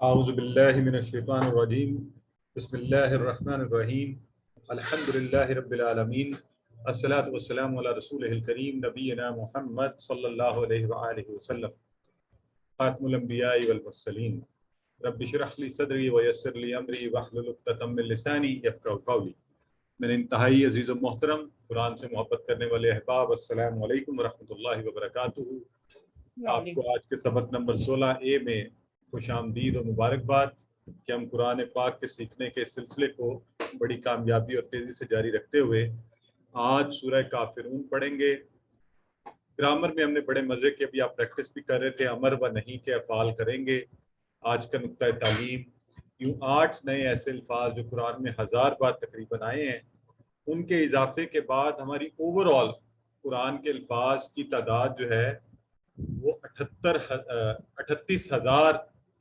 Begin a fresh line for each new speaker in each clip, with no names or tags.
اعوذ باللہ من الشیطان الرجیم بسم اللہ الرحمن الرحیم الحمد للہ رب العالمین الصلاۃ والسلام علی رسولہ الکریم نبینا محمد صلی اللہ علیہ وآلہ وسلم خاتم الانبیاء والمرسلین رب اشرح لی صدری ویسر لی امری واحلل عقدۃ من لسانی یفقہوا قولی۔ میرے انتہائی عزیز و محترم قرآن سے محبت کرنے والے احباب، السلام علیکم ورحمۃ اللہ وبرکاتہ۔ آپ کو آج کے سبق نمبر 16A میں خوش آمدید و مبارکباد کہ ہم قرآن پاک کے سیکھنے کے سلسلے کو بڑی کامیابی اور تیزی سے جاری رکھتے ہوئے آج سورہ کافرون پڑھیں گے۔ گرامر میں ہم نے بڑے مزے کے، ابھی آپ پریکٹس بھی کر رہے تھے، امر و نہیں کے افعال کریں گے۔ آج کا نقطہ تعلیم، یوں 8 نئے ایسے الفاظ جو قرآن میں 1000 بار تقریباً آئے ہیں، ان کے اضافے کے بعد ہماری اوور آل قرآن کے الفاظ کی تعداد جو ہے وہ 38,000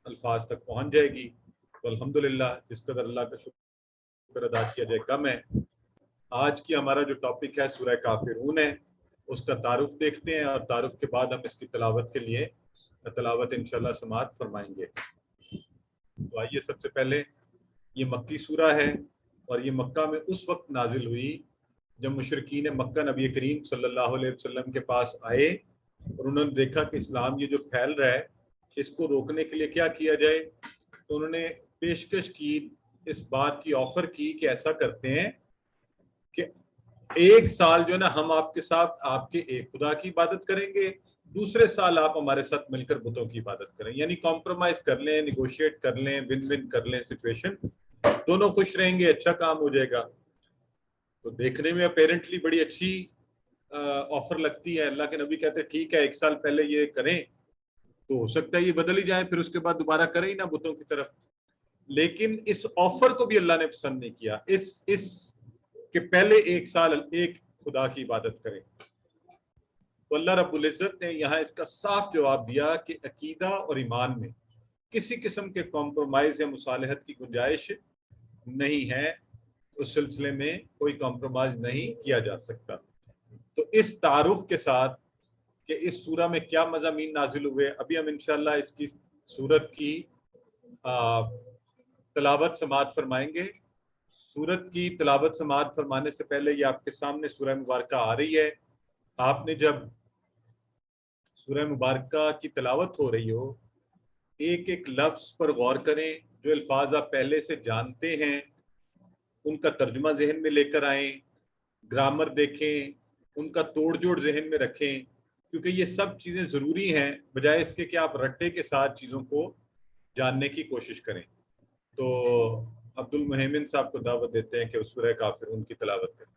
الفاظ تک پہنچ جائے گی۔ تو الحمدللہ جس قدر اللہ کا شکر ادا کیا جائے کم ہے۔ آج کی ہمارا جو ٹاپک ہے سورہ کافرون ہے، اس کا تعارف دیکھتے ہیں اور تعارف کے بعد ہم اس کی تلاوت کے لیے تلاوت انشاءاللہ سماعت فرمائیں گے۔ تو آئیے، سب سے پہلے یہ مکی سورہ ہے اور یہ مکہ میں اس وقت نازل ہوئی جب مشرکین مکہ نبی کریم صلی اللہ علیہ وسلم کے پاس آئے اور انہوں نے دیکھا کہ اسلام یہ جو پھیل رہا ہے اس کو روکنے کے لیے کیا کیا جائے۔ تو انہوں نے پیشکش کی، اس بات کی آفر کی کہ ایسا کرتے ہیں کہ 1 سال جو ہے نا ہم آپ کے ساتھ آپ کے ایک خدا کی عبادت کریں گے، دوسرے سال آپ ہمارے ساتھ مل کر بتوں کی عبادت کریں، یعنی کمپرومائز کر لیں، نیگوشیٹ کر لیں، ون ون کر لیں سچویشن، دونوں خوش رہیں گے، اچھا کام ہو جائے گا۔ تو دیکھنے میں اپیرنٹلی بڑی اچھی آفر لگتی ہے۔ اللہ کے نبی کہتے ہیں ٹھیک ہے 1 سال پہلے یہ کریں تو ہو سکتا ہے یہ بدل ہی جائے، پھر اس کے بعد دوبارہ کریں ہی نہ بتوں کی طرف۔ لیکن اس آفر کو بھی اللہ نے پسند نہیں کیا، اس کہ پہلے 1 سال ایک خدا کی عبادت کریں۔ تو اللہ رب العزت نے یہاں اس کا صاف جواب دیا کہ عقیدہ اور ایمان میں کسی قسم کے کمپرومائز یا مصالحت کی گنجائش نہیں ہے، اس سلسلے میں کوئی کمپرومائز نہیں کیا جا سکتا۔ تو اس تعارف کے ساتھ کہ اس سورہ میں کیا مضامین نازل ہوئے، ابھی ہم انشاءاللہ اس کی سورت کی تلاوت سماعت فرمائیں گے۔ سورت کی تلاوت سماعت فرمانے سے پہلے یہ آپ کے سامنے سورہ مبارکہ آ رہی ہے، آپ نے جب سورہ مبارکہ کی تلاوت ہو رہی ہو ایک ایک لفظ پر غور کریں، جو الفاظ آپ پہلے سے جانتے ہیں ان کا ترجمہ ذہن میں لے کر آئیں، گرامر دیکھیں، ان کا توڑ جوڑ ذہن میں رکھیں، کیونکہ یہ سب چیزیں ضروری ہیں بجائے اس کے کہ آپ رٹے کے ساتھ چیزوں کو جاننے کی کوشش کریں۔ تو عبد المہمن صاحب کو دعوت دیتے ہیں کہ اس سورہ کافرون کی تلاوت کریں۔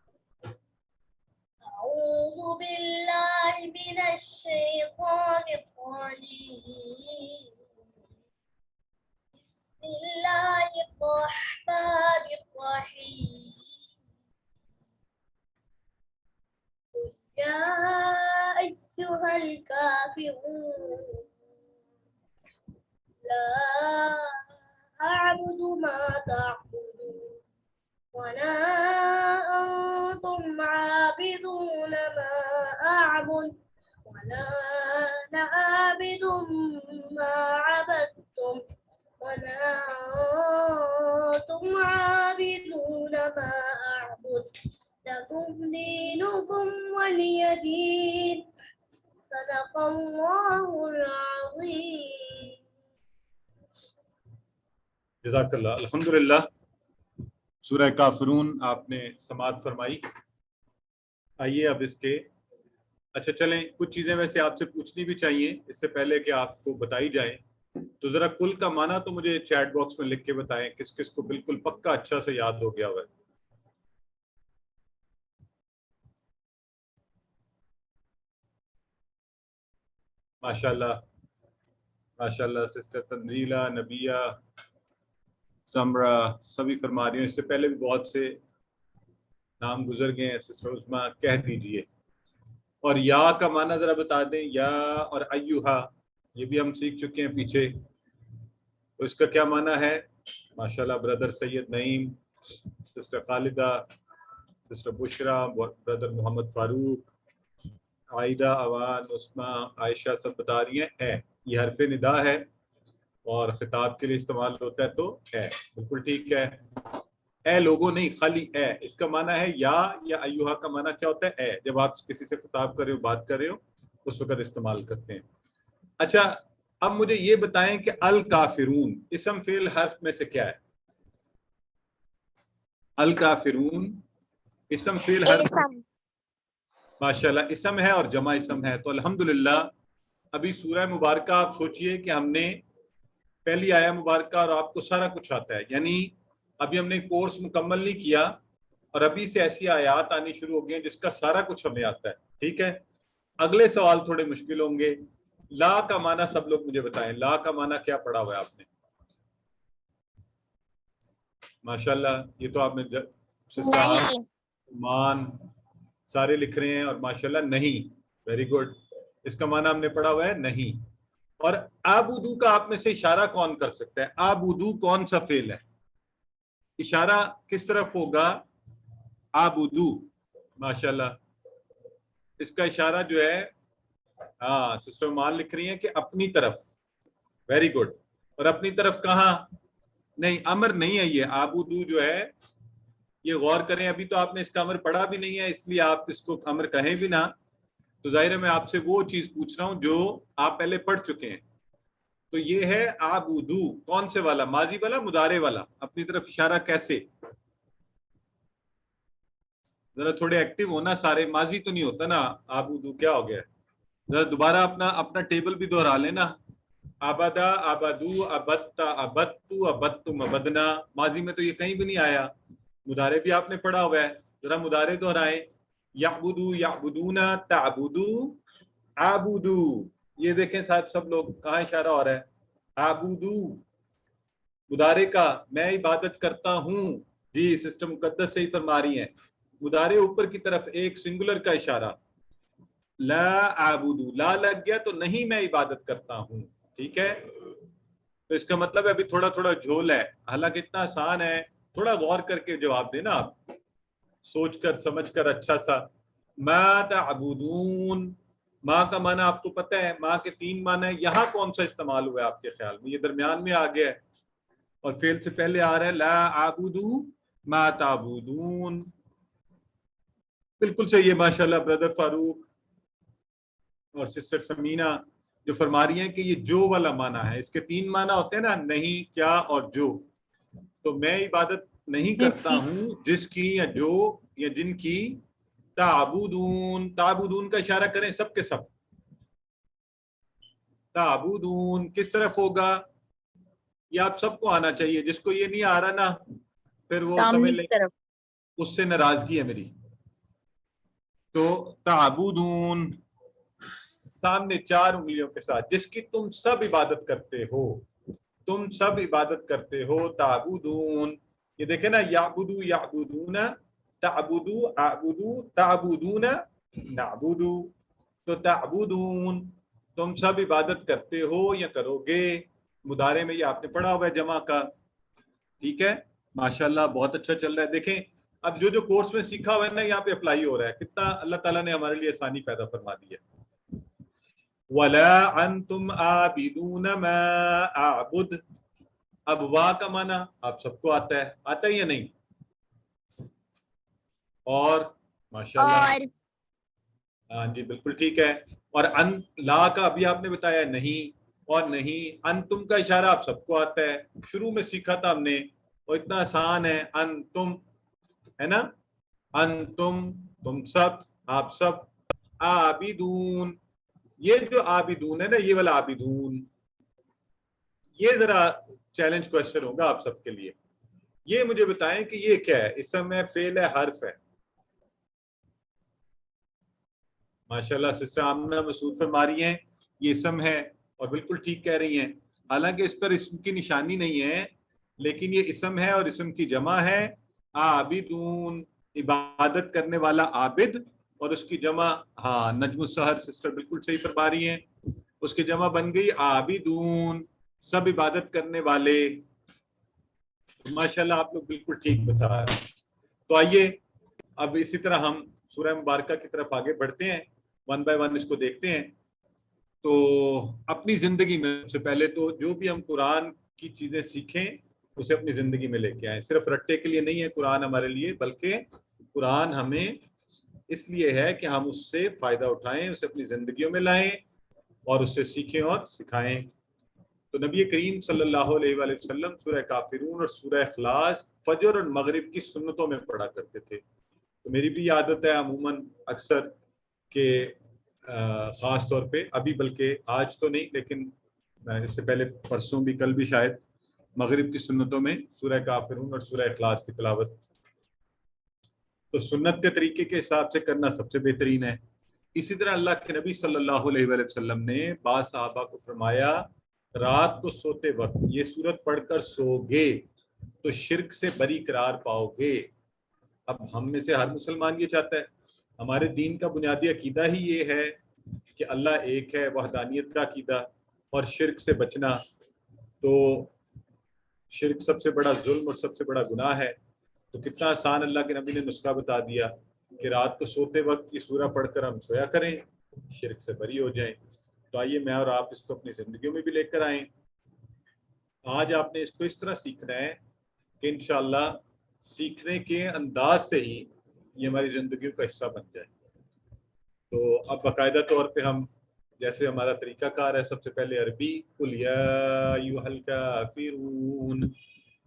اعوذ باللہ من الشیطان الرجیم، بسم اللہ الرحمن الرحیم، یا ایھا الکافرون لا اعبد ما تعبدون ولا أنتم عابدون ما أعبد ولا أنا عابد ما عبدتم ولا أنتم عابدون ما أعبد لكم دينكم ولي دين صدق الله العظيم۔
جزاک اللہ۔ الحمدللہ سورہ کافرون آپ نے سماعت فرمائی۔ آئیے اب اس کے اچھا چلیں، کچھ چیزیں ویسے آپ سے پوچھنی بھی چاہیے اس سے پہلے کہ آپ کو بتائی جائیں، تو ذرا کل کا معنی تو مجھے چیٹ باکس میں لکھ کے بتائیں کس کس کو بالکل پکا اچھا سے یاد ہو گیا ہوا ہے۔ ماشاءاللہ ماشاءاللہ، سسٹر تنزیلہ، نبیہ، سمرہ سبھی فرما رہی ہیں، اس سے پہلے بھی بہت سے نام گزر گئے ہیں، سسٹر عظمیٰ کہہ دیجئے۔ اور یا کا معنی ذرا بتا دیں، یا اور ایوہا یہ بھی ہم سیکھ چکے ہیں پیچھے، تو اس کا کیا معنی ہے؟ ماشاءاللہ بردر سید نعیم، سسٹر خالدہ، سسٹر بشرا، بردر محمد فاروق، عائدہ، اوان، عثمہ، عائشہ سب بتا رہی ہیں ہے، یہ حرف ندا ہے اور خطاب کے لیے استعمال ہوتا ہے تو اے. بالکل ٹھیک ہے. اے لوگوں نہیں، خالی اے. اس کا معنی ہے یا ایوہا کا معنی کیا ہوتا ہے؟ اے. جب آپ کسی سے خطاب کر رہے ہو، بات کر رہے ہو، اس وقت استعمال کرتے ہیں. اچھا اب مجھے یہ بتائیں کہ الکافرون اسم فعل حرف میں سے کیا ہے؟ الکافرون اسم فعل حرف میں سے ماشاءاللہ اسم ہے اور جمع اسم ہے. تو الحمدللہ ابھی سورہ مبارکہ آپ سوچئے کہ ہم نے پہلی آیا مبارکہ اور آپ کو سارا کچھ آتا ہے، یعنی ابھی ہم نے کورس مکمل نہیں کیا اور ابھی سے ایسی آیات آنی شروع ہو گئی ہیں جس کا سارا کچھ ہمیں آتا ہے. ٹھیک ہے. اگلے سوال تھوڑے مشکل ہوں گے. لا کا معنی سب لوگ مجھے بتائیں، لا کا معنی کیا پڑھا ہوا ہے آپ نے؟ ماشاءاللہ یہ تو آپ نے مان سارے لکھ رہے ہیں اور ماشاءاللہ نہیں. Very good. اس کا معنی ہم نے پڑھا ہوا ہے نہیں. اور آبودو کا آپ میں سے اشارہ کون کر سکتا ہے؟ آبودو کون سا فعل ہے؟ اشارہ کس طرف ہوگا؟ آبودو. ماشاءاللہ اس کا اشارہ جو ہے، ہاں سسٹر مال لکھ رہی ہیں کہ اپنی طرف. Very good. اور اپنی طرف کہاں؟ نہیں امر نہیں ہے یہ. آبودو جو ہے یہ غور کریں، ابھی تو آپ نے اس کا امر پڑھا بھی نہیں ہے، اس لیے آپ اس کو امر کہیں بھی نہ. تو ظاہر ہے میں آپ سے وہ چیز پوچھ رہا ہوں جو آپ پہلے پڑھ چکے ہیں. تو یہ ہے آبودو. کون سے والا؟ ماضی والا، مضارع والا؟ اپنی طرف اشارہ کیسے؟ ذرا تھوڑے ایکٹیو ہونا سارے. ماضی تو نہیں ہوتا نا. آبودو کیا ہو گیا؟ ذرا دوبارہ اپنا ٹیبل بھی دہرا لینا. آبادا، آبادو، ابتا، ابتو، ابتم، ابدنا. ماضی میں تو یہ کہیں بھی نہیں آیا. مضارع بھی آپ نے پڑھا ہوا ہے. ذرا مضارع دہرائیں. یعبدو، یعبدونا، تعبدو، عابدو. یہ دیکھیں صاحب سب لوگ کہاں اشارہ ہو رہا ہے؟ عابدو مضارع کا. میں عبادت کرتا ہوں. جی سسٹم مقدس سے ہی فرما رہی ہیں. مضارع اوپر کی طرف ایک سنگولر کا اشارہ. لا اعبدو، لا لگ گیا تو نہیں میں عبادت کرتا ہوں. ٹھیک ہے. تو اس کا مطلب ہے ابھی تھوڑا تھوڑا جھول ہے، حالانکہ اتنا آسان ہے. تھوڑا غور کر کے جواب دینا آپ، سوچ کر سمجھ کر اچھا سا. ما تعبدون. ماں کا معنی آپ کو پتہ ہے، ماں کے 3 معنی ہے. یہاں کون سا استعمال ہوا ہے آپ کے خیال میں؟ یہ درمیان میں آ گیا ہے اور فعل سے پہلے آ رہا ہے لا اعبدو ما تعبدون. بالکل صحیح ہے ماشاءاللہ برادر فاروق اور سسٹر سمینہ جو فرما رہی ہیں کہ یہ جو والا معنی ہے. اس کے 3 معنی ہوتے ہیں نا، نہیں، کیا اور جو. تو میں عبادت نہیں کرتا ہوں جس کی یا جو یا جن کی. تعبدون، تعبدون کا اشارہ کریں سب کے سب. تعبدون کس طرف ہوگا؟ یہ آپ سب کو آنا چاہیے. جس کو یہ نہیں آ رہا نا پھر وہ سمجھ لیں اس سے ناراضگی ہے میری. تو تعبدون سامنے 4 انگلیوں کے ساتھ، جس کی تم سب عبادت کرتے ہو. تم سب عبادت کرتے ہو. تعبدون. یہ دیکھیں نا، یعبدو، یعبدون، تعبدو، اعبدو، تعبدون، نعبدو. تو تعبدون تم سب عبادت کرتے ہو یا کرو گے. مضارع میں یہ آپ نے پڑھا ہوا ہے جمع کا. ٹھیک ہے ماشاءاللہ بہت اچھا چل رہا ہے. دیکھیں اب جو جو کورس میں سیکھا ہوا ہے نا یہاں پہ اپلائی ہو رہا ہے. کتنا اللہ تعالیٰ نے ہمارے لیے آسانی پیدا فرما دی ہے. وَلَا أَنْتُمْ عَابِدُونَ مَا أَعْبُدُ. اب وا کا معنی آپ سب کو آتا ہے. آتا ہے یا نہیں؟ اور ماشاءاللہ ہاں جی بالکل ٹھیک ہے. اور ان لا کا ابھی آپ نے بتایا نہیں. اور نہیں، انتم کا اشارہ آپ سب کو آتا ہے. شروع میں سیکھا تھا ہم نے اور اتنا آسان ہے. انتم ہے نا، انتم تم سب، آپ سب. عابدون، یہ جو عابدون ہے نا، یہ والا عابدون، یہ ذرا چیلنج کوشچن ہوگا آپ سب کے لیے. یہ مجھے بتائیں کہ یہ کیا ہے؟ اسم ہے، فعل ہے، حرف ہے؟ ماشاءاللہ سسٹر آمنہ مسعود فرما رہی ہیں یہ اسم ہے اور بالکل ٹھیک کہہ رہی ہیں. حالانکہ اس پر اسم کی نشانی نہیں ہے لیکن یہ اسم ہے اور اسم کی جمع ہے. عابدون عبادت کرنے والا عابد، اور اس کی جمع ہاں نجم السحر سسٹر بالکل صحیح فرما رہی ہیں، اس کی جمع بن گئی عابدون، سب عبادت کرنے والے. ماشاءاللہ آپ لوگ بالکل ٹھیک بتا رہے ہیں. تو آئیے اب اسی طرح ہم سورہ مبارکہ کی طرف آگے بڑھتے ہیں. 1 بائی 1 اس کو دیکھتے ہیں. تو اپنی زندگی میں سب سے پہلے تو جو بھی ہم قرآن کی چیزیں سیکھیں اسے اپنی زندگی میں لے کے آئیں. صرف رٹے کے لیے نہیں ہے قرآن ہمارے لیے، بلکہ قرآن ہمیں اس لیے ہے کہ ہم اس سے فائدہ اٹھائیں، اسے اپنی زندگیوں میں لائیں اور اس سے سیکھیں اور سکھائیں. تو نبی کریم صلی اللہ علیہ وآلہ وسلم سورہ کافرون اور سورہ اخلاص فجر اور مغرب کی سنتوں میں پڑھا کرتے تھے. تو میری بھی عادت ہے عموماً اکثر کہ خاص طور پہ ابھی، بلکہ آج تو نہیں لیکن اس سے پہلے پرسوں بھی، کل بھی شاید، مغرب کی سنتوں میں سورہ کافرون اور سورہ اخلاص کی تلاوت تو سنت کے طریقے کے حساب سے کرنا سب سے بہترین ہے. اسی طرح اللہ کے نبی صلی اللہ علیہ وآلہ وسلم نے بعض صحابہ کو فرمایا رات کو سوتے وقت یہ سورت پڑھ کر سو گے تو شرک سے بری قرار پاؤ گے. اب ہم میں سے ہر مسلمان یہ چاہتا ہے، ہمارے دین کا بنیادی عقیدہ ہی یہ ہے کہ اللہ ایک ہے، وحدانیت کا عقیدہ اور شرک سے بچنا. تو شرک سب سے بڑا ظلم اور سب سے بڑا گناہ ہے. تو کتنا آسان اللہ کے نبی نے نسخہ بتا دیا کہ رات کو سوتے وقت یہ سورہ پڑھ کر ہم سویا کریں، شرک سے بری ہو جائیں. تو آئیے میں اور آپ اس کو اپنی زندگیوں میں بھی لے کر آئیں. آج آپ نے اس کو اس طرح سیکھنا ہے کہ انشاءاللہ سیکھنے کے انداز سے ہی یہ ہماری زندگیوں کا حصہ بن جائے. تو اب باقاعدہ طور پہ ہم جیسے ہمارا طریقہ کار ہے، سب سے پہلے عربی قل یا ایھا الکافرون.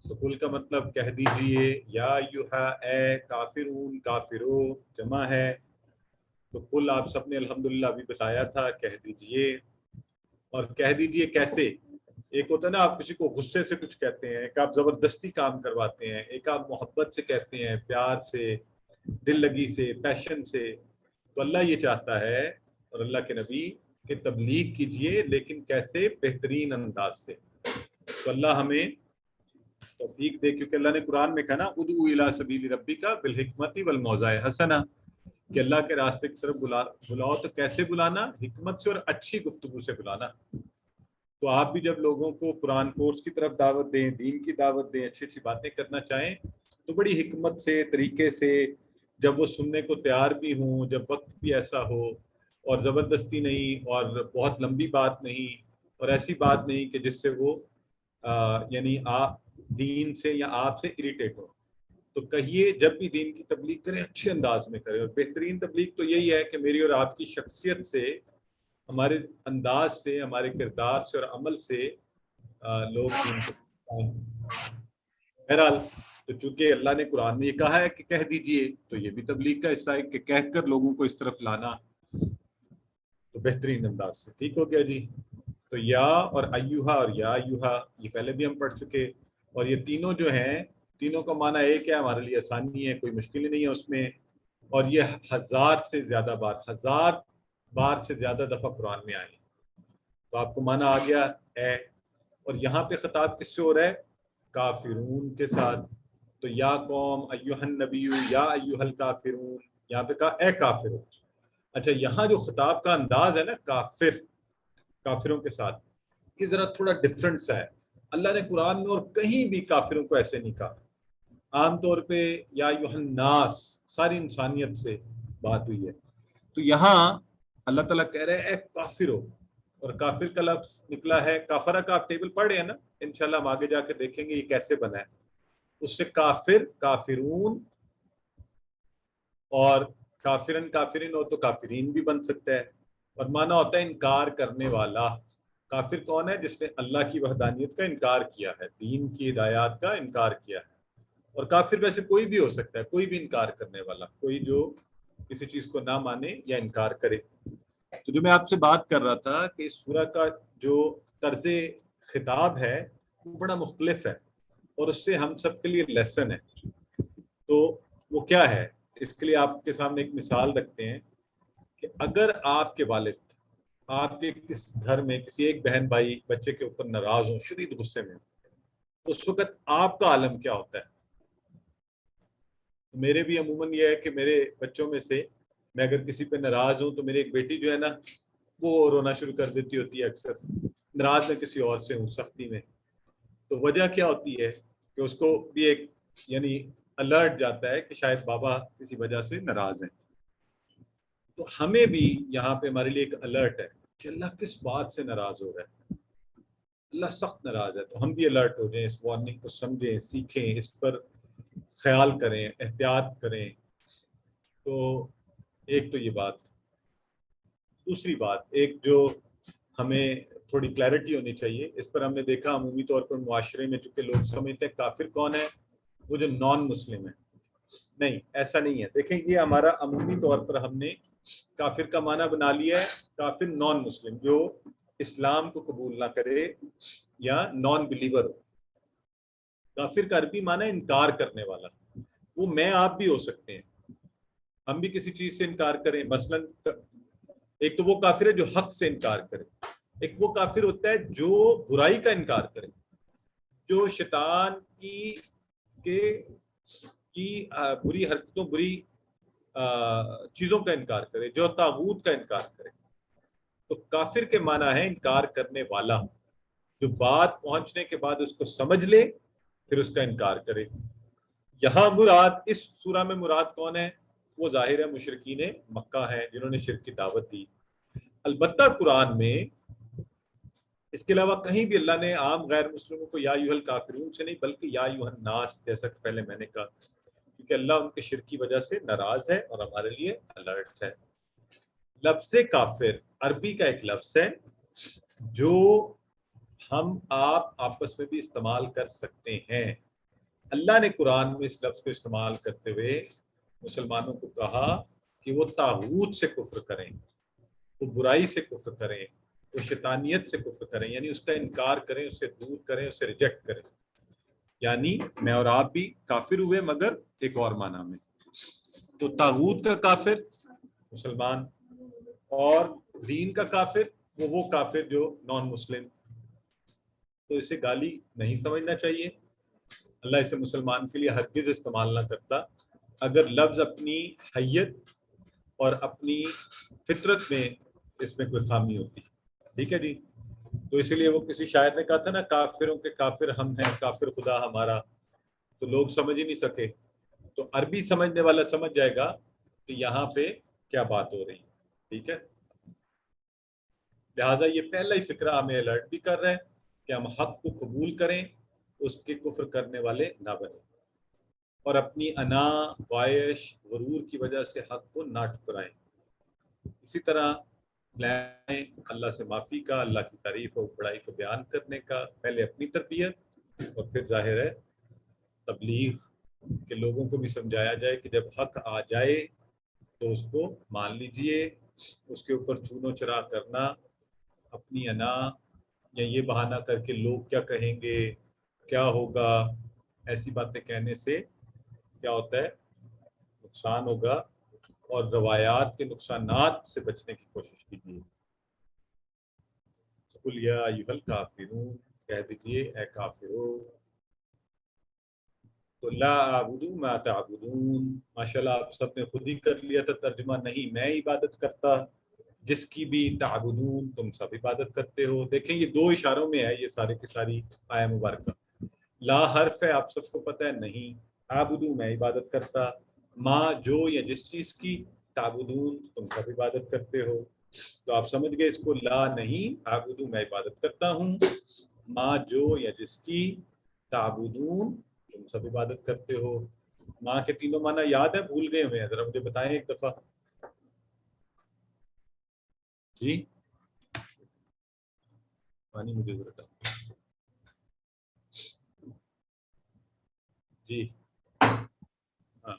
تو قل کا مطلب کہہ دیجئے، یا ایھا اے، کافرون کافرو جمع ہے. تو قل آپ سب نے الحمدللہ ابھی بتایا تھا، کہہ دیجئے. اور کہہ دیجئے کیسے؟ ایک ہوتا ہے نا آپ کسی کو غصے سے کچھ کہتے ہیں، ایک آپ زبردستی کام کرواتے ہیں، ایک آپ محبت سے کہتے ہیں، پیار سے، دل لگی سے، پیشن سے. تو اللہ یہ چاہتا ہے اور اللہ کے نبی کہ تبلیغ کیجئے، لیکن کیسے؟ بہترین انداز سے. تو اللہ ہمیں توفیق دے، کیونکہ اللہ نے قرآن میں کہا نا ادعو الی سبیل ربک بالحکمت والموعظہ الحسنہ، کہ اللہ کے راستے کی طرف بلاؤ تو کیسے بلانا؟ حکمت سے اور اچھی گفتگو سے بلانا. تو آپ بھی جب لوگوں کو قرآن کورس کی طرف دعوت دیں، دین کی دعوت دیں، اچھی اچھی باتیں کرنا چاہیں تو بڑی حکمت سے، طریقے سے، جب وہ سننے کو تیار بھی ہوں، جب وقت بھی ایسا ہو، اور زبردستی نہیں، اور بہت لمبی بات نہیں، اور ایسی بات نہیں کہ جس سے وہ یعنی آپ دین سے یا آپ سے اریٹیٹ ہو. تو کہیے جب بھی دین کی تبلیغ کریں اچھے انداز میں کریں. اور بہترین تبلیغ تو یہی ہے کہ میری اور آپ کی شخصیت سے، ہمارے انداز سے، ہمارے کردار سے اور عمل سے لوگ دین کو پائیں. بہرحال تو چونکہ اللہ نے قرآن میں یہ کہا ہے کہ کہہ دیجئے، تو یہ بھی تبلیغ کا حصہ ہے کہ کہہ کر لوگوں کو اس طرف لانا تو بہترین انداز سے. ٹھیک ہو گیا جی؟ تو یا اور ایوہا اور یا ایوہا یہ پہلے بھی ہم پڑھ چکے، اور یہ تینوں جو ہیں، تینوں کا معنی ایک ہے، ہمارے لیے آسانی ہے، کوئی مشکل نہیں ہے اس میں. اور یہ 1000 سے زیادہ بار، 1000 بار سے زیادہ دفعہ قرآن میں آئے. تو آپ کو معنی آ گیا ہے. اور یہاں پہ خطاب کس سے ہو رہا ہے؟ کافرون کے ساتھ. تو یا قوم ایھا النبی یا ایھا الکافرون، یہاں پہ کہا اے کافرون. اچھا یہاں جو خطاب کا انداز ہے نا کافر، کافروں کے ساتھ، یہ ذرا تھوڑا ڈفرنٹ سا ہے. اللہ نے قرآن میں اور کہیں بھی کافروں کو ایسے نہیں کہا. عام طور پہ یا ایھا الناس، ساری انسانیت سے بات ہوئی ہے. تو یہاں اللہ تعالیٰ کہہ رہے ہیں اے کافرو، اور کافر کا لفظ نکلا ہے کافرہ کا. آپ ٹیبل پڑھ رہے ہیں نا، انشاءاللہ ہم آگے جا کے دیکھیں گے یہ کیسے بنا ہے. اس سے کافر، کافرون، اور کافرن کافرین ہو تو کافرین بھی بن سکتا ہے. اور معنی ہوتا ہے انکار کرنے والا. کافر کون ہے؟ جس نے اللہ کی وحدانیت کا انکار کیا ہے، دین کی ہدایات کا انکار کیا ہے. اور کافر ویسے کوئی بھی ہو سکتا ہے، کوئی بھی انکار کرنے والا، کوئی جو کسی چیز کو نہ مانے یا انکار کرے. تو جو میں آپ سے بات کر رہا تھا کہ اس سورہ کا جو طرز خطاب ہے وہ بڑا مختلف ہے، اور اس سے ہم سب کے لیے لیسن ہے. تو وہ کیا ہے؟ اس کے لیے آپ کے سامنے ایک مثال رکھتے ہیں کہ اگر آپ کے والد آپ کے کس گھر میں کسی ایک بہن بھائی بچے کے اوپر ناراض ہوں، شدید غصے میں، تو اس وقت آپ کا عالم کیا ہوتا ہے؟ میرے بھی عموماً یہ ہے کہ میرے بچوں میں سے میں اگر کسی پہ ناراض ہوں تو میری ایک بیٹی جو ہے نا وہ رونا شروع کر دیتی ہوتی ہے. اکثر ناراض میں کسی اور سے ہوں سختی میں، تو وجہ کیا ہوتی ہے کہ اس کو بھی ایک یعنی الرٹ جاتا ہے کہ شاید بابا کسی وجہ سے ناراض ہیں. تو ہمیں بھی یہاں پہ ہمارے لیے ایک الرٹ ہے کہ اللہ کس بات سے ناراض ہو رہا ہے. اللہ سخت ناراض ہے. تو ہم بھی الرٹ ہو جائیں, اس وارننگ کو سمجھیں, سیکھیں, اس پر خیال کریں, احتیاط کریں. تو ایک تو یہ بات. دوسری بات ایک جو ہمیں تھوڑی کلیئرٹی ہونی چاہیے, اس پر ہم نے دیکھا عمومی طور پر معاشرے میں چونکہ لوگ سمجھتے ہیں کافر کون ہے, وہ جو نان مسلم ہے. نہیں, ایسا نہیں ہے. دیکھیں یہ ہمارا عمومی طور پر ہم نے کافر کا معنی بنا لیا ہے کافر نان مسلم, جو اسلام کو قبول نہ کرے یا نان بلیور ہو. کافر کا عربی معنی انکار کرنے والا. وہ میں آپ بھی ہو سکتے ہیں, ہم بھی کسی چیز سے انکار کریں. مثلا ایک تو وہ کافر ہے جو حق سے انکار کرے, ایک وہ کافر ہوتا ہے جو برائی کا انکار کرے, جو شیطان کی بری حرکتوں, بری چیزوں کا انکار کرے, جو طاغوت کا انکار کرے. تو کافر کے معنی ہے انکار کرنے والا, جو بات پہنچنے کے بعد اس کو سمجھ لے پھر اس کا انکار کرے. یہاں مراد, اس سورہ میں مراد کون ہے؟ وہ ظاہر ہے مشرکین مکہ ہیں جنہوں نے شرک کی دعوت دی. البتہ قرآن میں اس کے علاوہ کہیں بھی اللہ نے عام غیر مسلموں کو یا ایھا الکافرون سے نہیں بلکہ یا ایھا الناس, جیسا کہ پہلے میں نے کہا, کیونکہ اللہ ان کے شرک کی وجہ سے ناراض ہے اور ہمارے لیے الرٹ ہے. لفظ کافر عربی کا ایک لفظ ہے جو ہم آپ آپس میں بھی استعمال کر سکتے ہیں. اللہ نے قرآن میں اس لفظ کو استعمال کرتے ہوئے مسلمانوں کو کہا کہ وہ طاغوت سے کفر کریں, وہ برائی سے کفر کریں, وہ شیطانیت سے کفر کریں, یعنی اس کا انکار کریں, اسے دور کریں, اسے ریجیکٹ کریں. یعنی میں اور آپ بھی کافر ہوئے مگر ایک اور معنی میں. تو طاغوت کا کافر مسلمان, اور دین کا کافر وہ کافر جو نان مسلم. تو اسے گالی نہیں سمجھنا چاہیے. اللہ اسے مسلمان کے لیے ہرگز استعمال نہ کرتا اگر لفظ اپنی حیت اور اپنی فطرت میں اس میں کوئی خامی ہوتی. ٹھیک ہے جی. تو اسی لیے وہ کسی شاعر نے کہا تھا نا, کافروں کے کافر ہم ہیں, کافر خدا ہمارا. تو لوگ سمجھ ہی نہیں سکے. تو عربی سمجھنے والا سمجھ جائے گا کہ یہاں پہ کیا بات ہو رہی. ٹھیک ہے. لہٰذا یہ پہلا ہی فکرہ ہمیں الرٹ بھی کر رہا ہے کہ ہم حق کو قبول کریں, اس کے کفر کرنے والے نہ بنیں, اور اپنی انا, خواہش, غرور کی وجہ سے حق کو نہ ٹھکرائیں. اسی طرح لائیں اللہ سے معافی کا, اللہ کی تعریف اور بڑائی کو بیان کرنے کا, پہلے اپنی تربیت اور پھر ظاہر ہے تبلیغ, کہ لوگوں کو بھی سمجھایا جائے کہ جب حق آ جائے تو اس کو مان لیجئے. اس کے اوپر چون و چرا کرنا, اپنی انا یا یہ بہانہ کر کے لوگ کیا کہیں گے, کیا ہوگا, ایسی باتیں کہنے سے کیا ہوتا ہے, نقصان ہوگا. اور روایات کے نقصانات سے بچنے کی کوشش کیجیے. قل یا ایھا الکافرون, کہہ دیجیے اے کافرو. تو لا اعبد ما تعبدون, ماشاءاللہ آپ سب نے خود ہی کر لیا تھا ترجمہ. نہیں میں عبادت کرتا جس کی بھی تعبدون, تم سب عبادت کرتے ہو. دیکھیں یہ دو اشاروں میں ہے یہ سارے کی ساری آیہ مبارکہ. لا حرف ہے, آپ سب کو پتہ ہے. نہیں, عابدو میں عبادت کرتا, ما جو یا جس چیز کی, تعبدون تم سب عبادت کرتے ہو. تو آپ سمجھ گئے اس کو. لا نہیں, عابدو میں عبادت کرتا ہوں, ما جو یا جس کی, تعبدون تم سب عبادت کرتے ہو. ماں کے تینوں معنی یاد ہے, بھول گئے ہوئے ہیں؟ ذرا مجھے بتائیں ایک دفعہ. جی پانی مجھے ضرورت ہے. جی ہاں,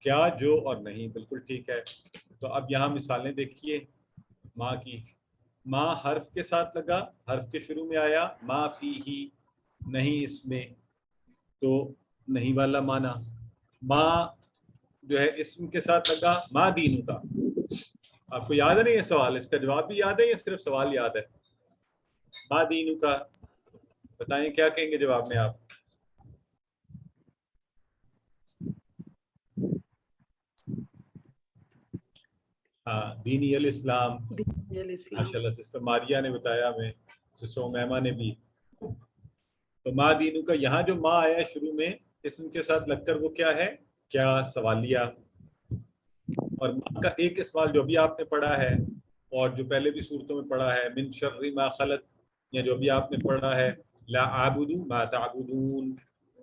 کیا, جو اور نہیں, بالکل ٹھیک ہے. تو اب یہاں مثالیں دیکھیے ماں کی. ماں حرف کے ساتھ لگا, حرف کے شروع میں آیا. ما فی ہی, نہیں اس میں, تو نہیں والا معنی. ماں جو ہے اسم کے ساتھ لگا. ما دینو کا, آپ کو یاد ہے نا یہ سوال, اس کا جواب بھی یاد ہے یا صرف سوال یاد ہے؟ ما دینو کا, بتائیں کیا کہیں گے جواب میں آپ؟ ہاں, دینی الاسلام. ماشاء اللہ سسٹر ماریا نے بتایا ہمیں, سسٹر امیمہ نے بھی. تو ما دینو کا, یہاں جو ما آیا شروع میں اسم کے ساتھ لگ کر, وہ کیا ہے؟ کیا سوالیہ. اور ما کا ایک سوال جو بھی آپ نے پڑھا ہے, اور جو پہلے بھی صورتوں میں پڑھا ہے من شر ما خلق، یا جو بھی آپ نے پڑھا ہے لا اعبد ما تعبدون،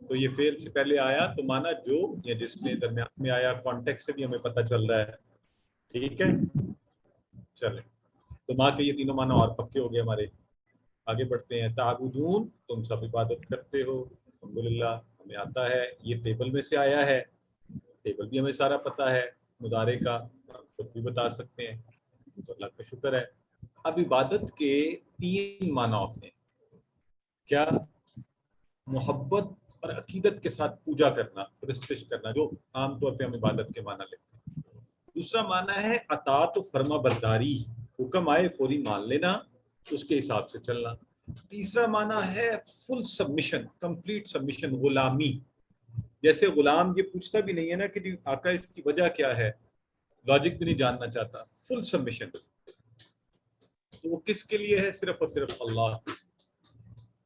تو یہ فعل سے پہلے آیا تو مانا جو یا جس نے درمیان میں آیا، کانٹیکسٹ سے بھی ہمیں پتہ چل رہا ہے. ٹھیک ہے، چلیں تو ماں کے یہ تینوں معنی اور پکے ہو گئے ہمارے. آگے بڑھتے ہیں. تعبدون، تم سب عبادت کرتے ہو. الحمدللہ ہمیں آتا ہے، یہ ٹیبل میں سے آیا ہے، ٹیبل بھی ہمیں سارا پتہ ہے مضارع کا، خود بھی بتا سکتے ہیں، تو اللہ کا شکر ہے. اب عبادت کے 3 معنی ہوتے ہیں. کیا؟ محبت اور عقیدت کے ساتھ پوجا کرنا، پرستش کرنا، جو عام طور پہ ہم عبادت کے معنی لیتے ہیں. دوسرا معنی ہے اطاعت و فرما برداری، حکم آئے فوری مان لینا، اس کے حساب سے چلنا. تیسرا معنی ہے فل سبمیشن، کمپلیٹ سبمیشن، غلامی. جیسے غلام یہ پوچھتا بھی نہیں ہے نا کہ جی آقا اس کی وجہ کیا ہے، لاجک بھی نہیں جاننا چاہتا. فل سبمیشن، تو وہ کس کے لیے ہے؟ صرف اور صرف اللہ.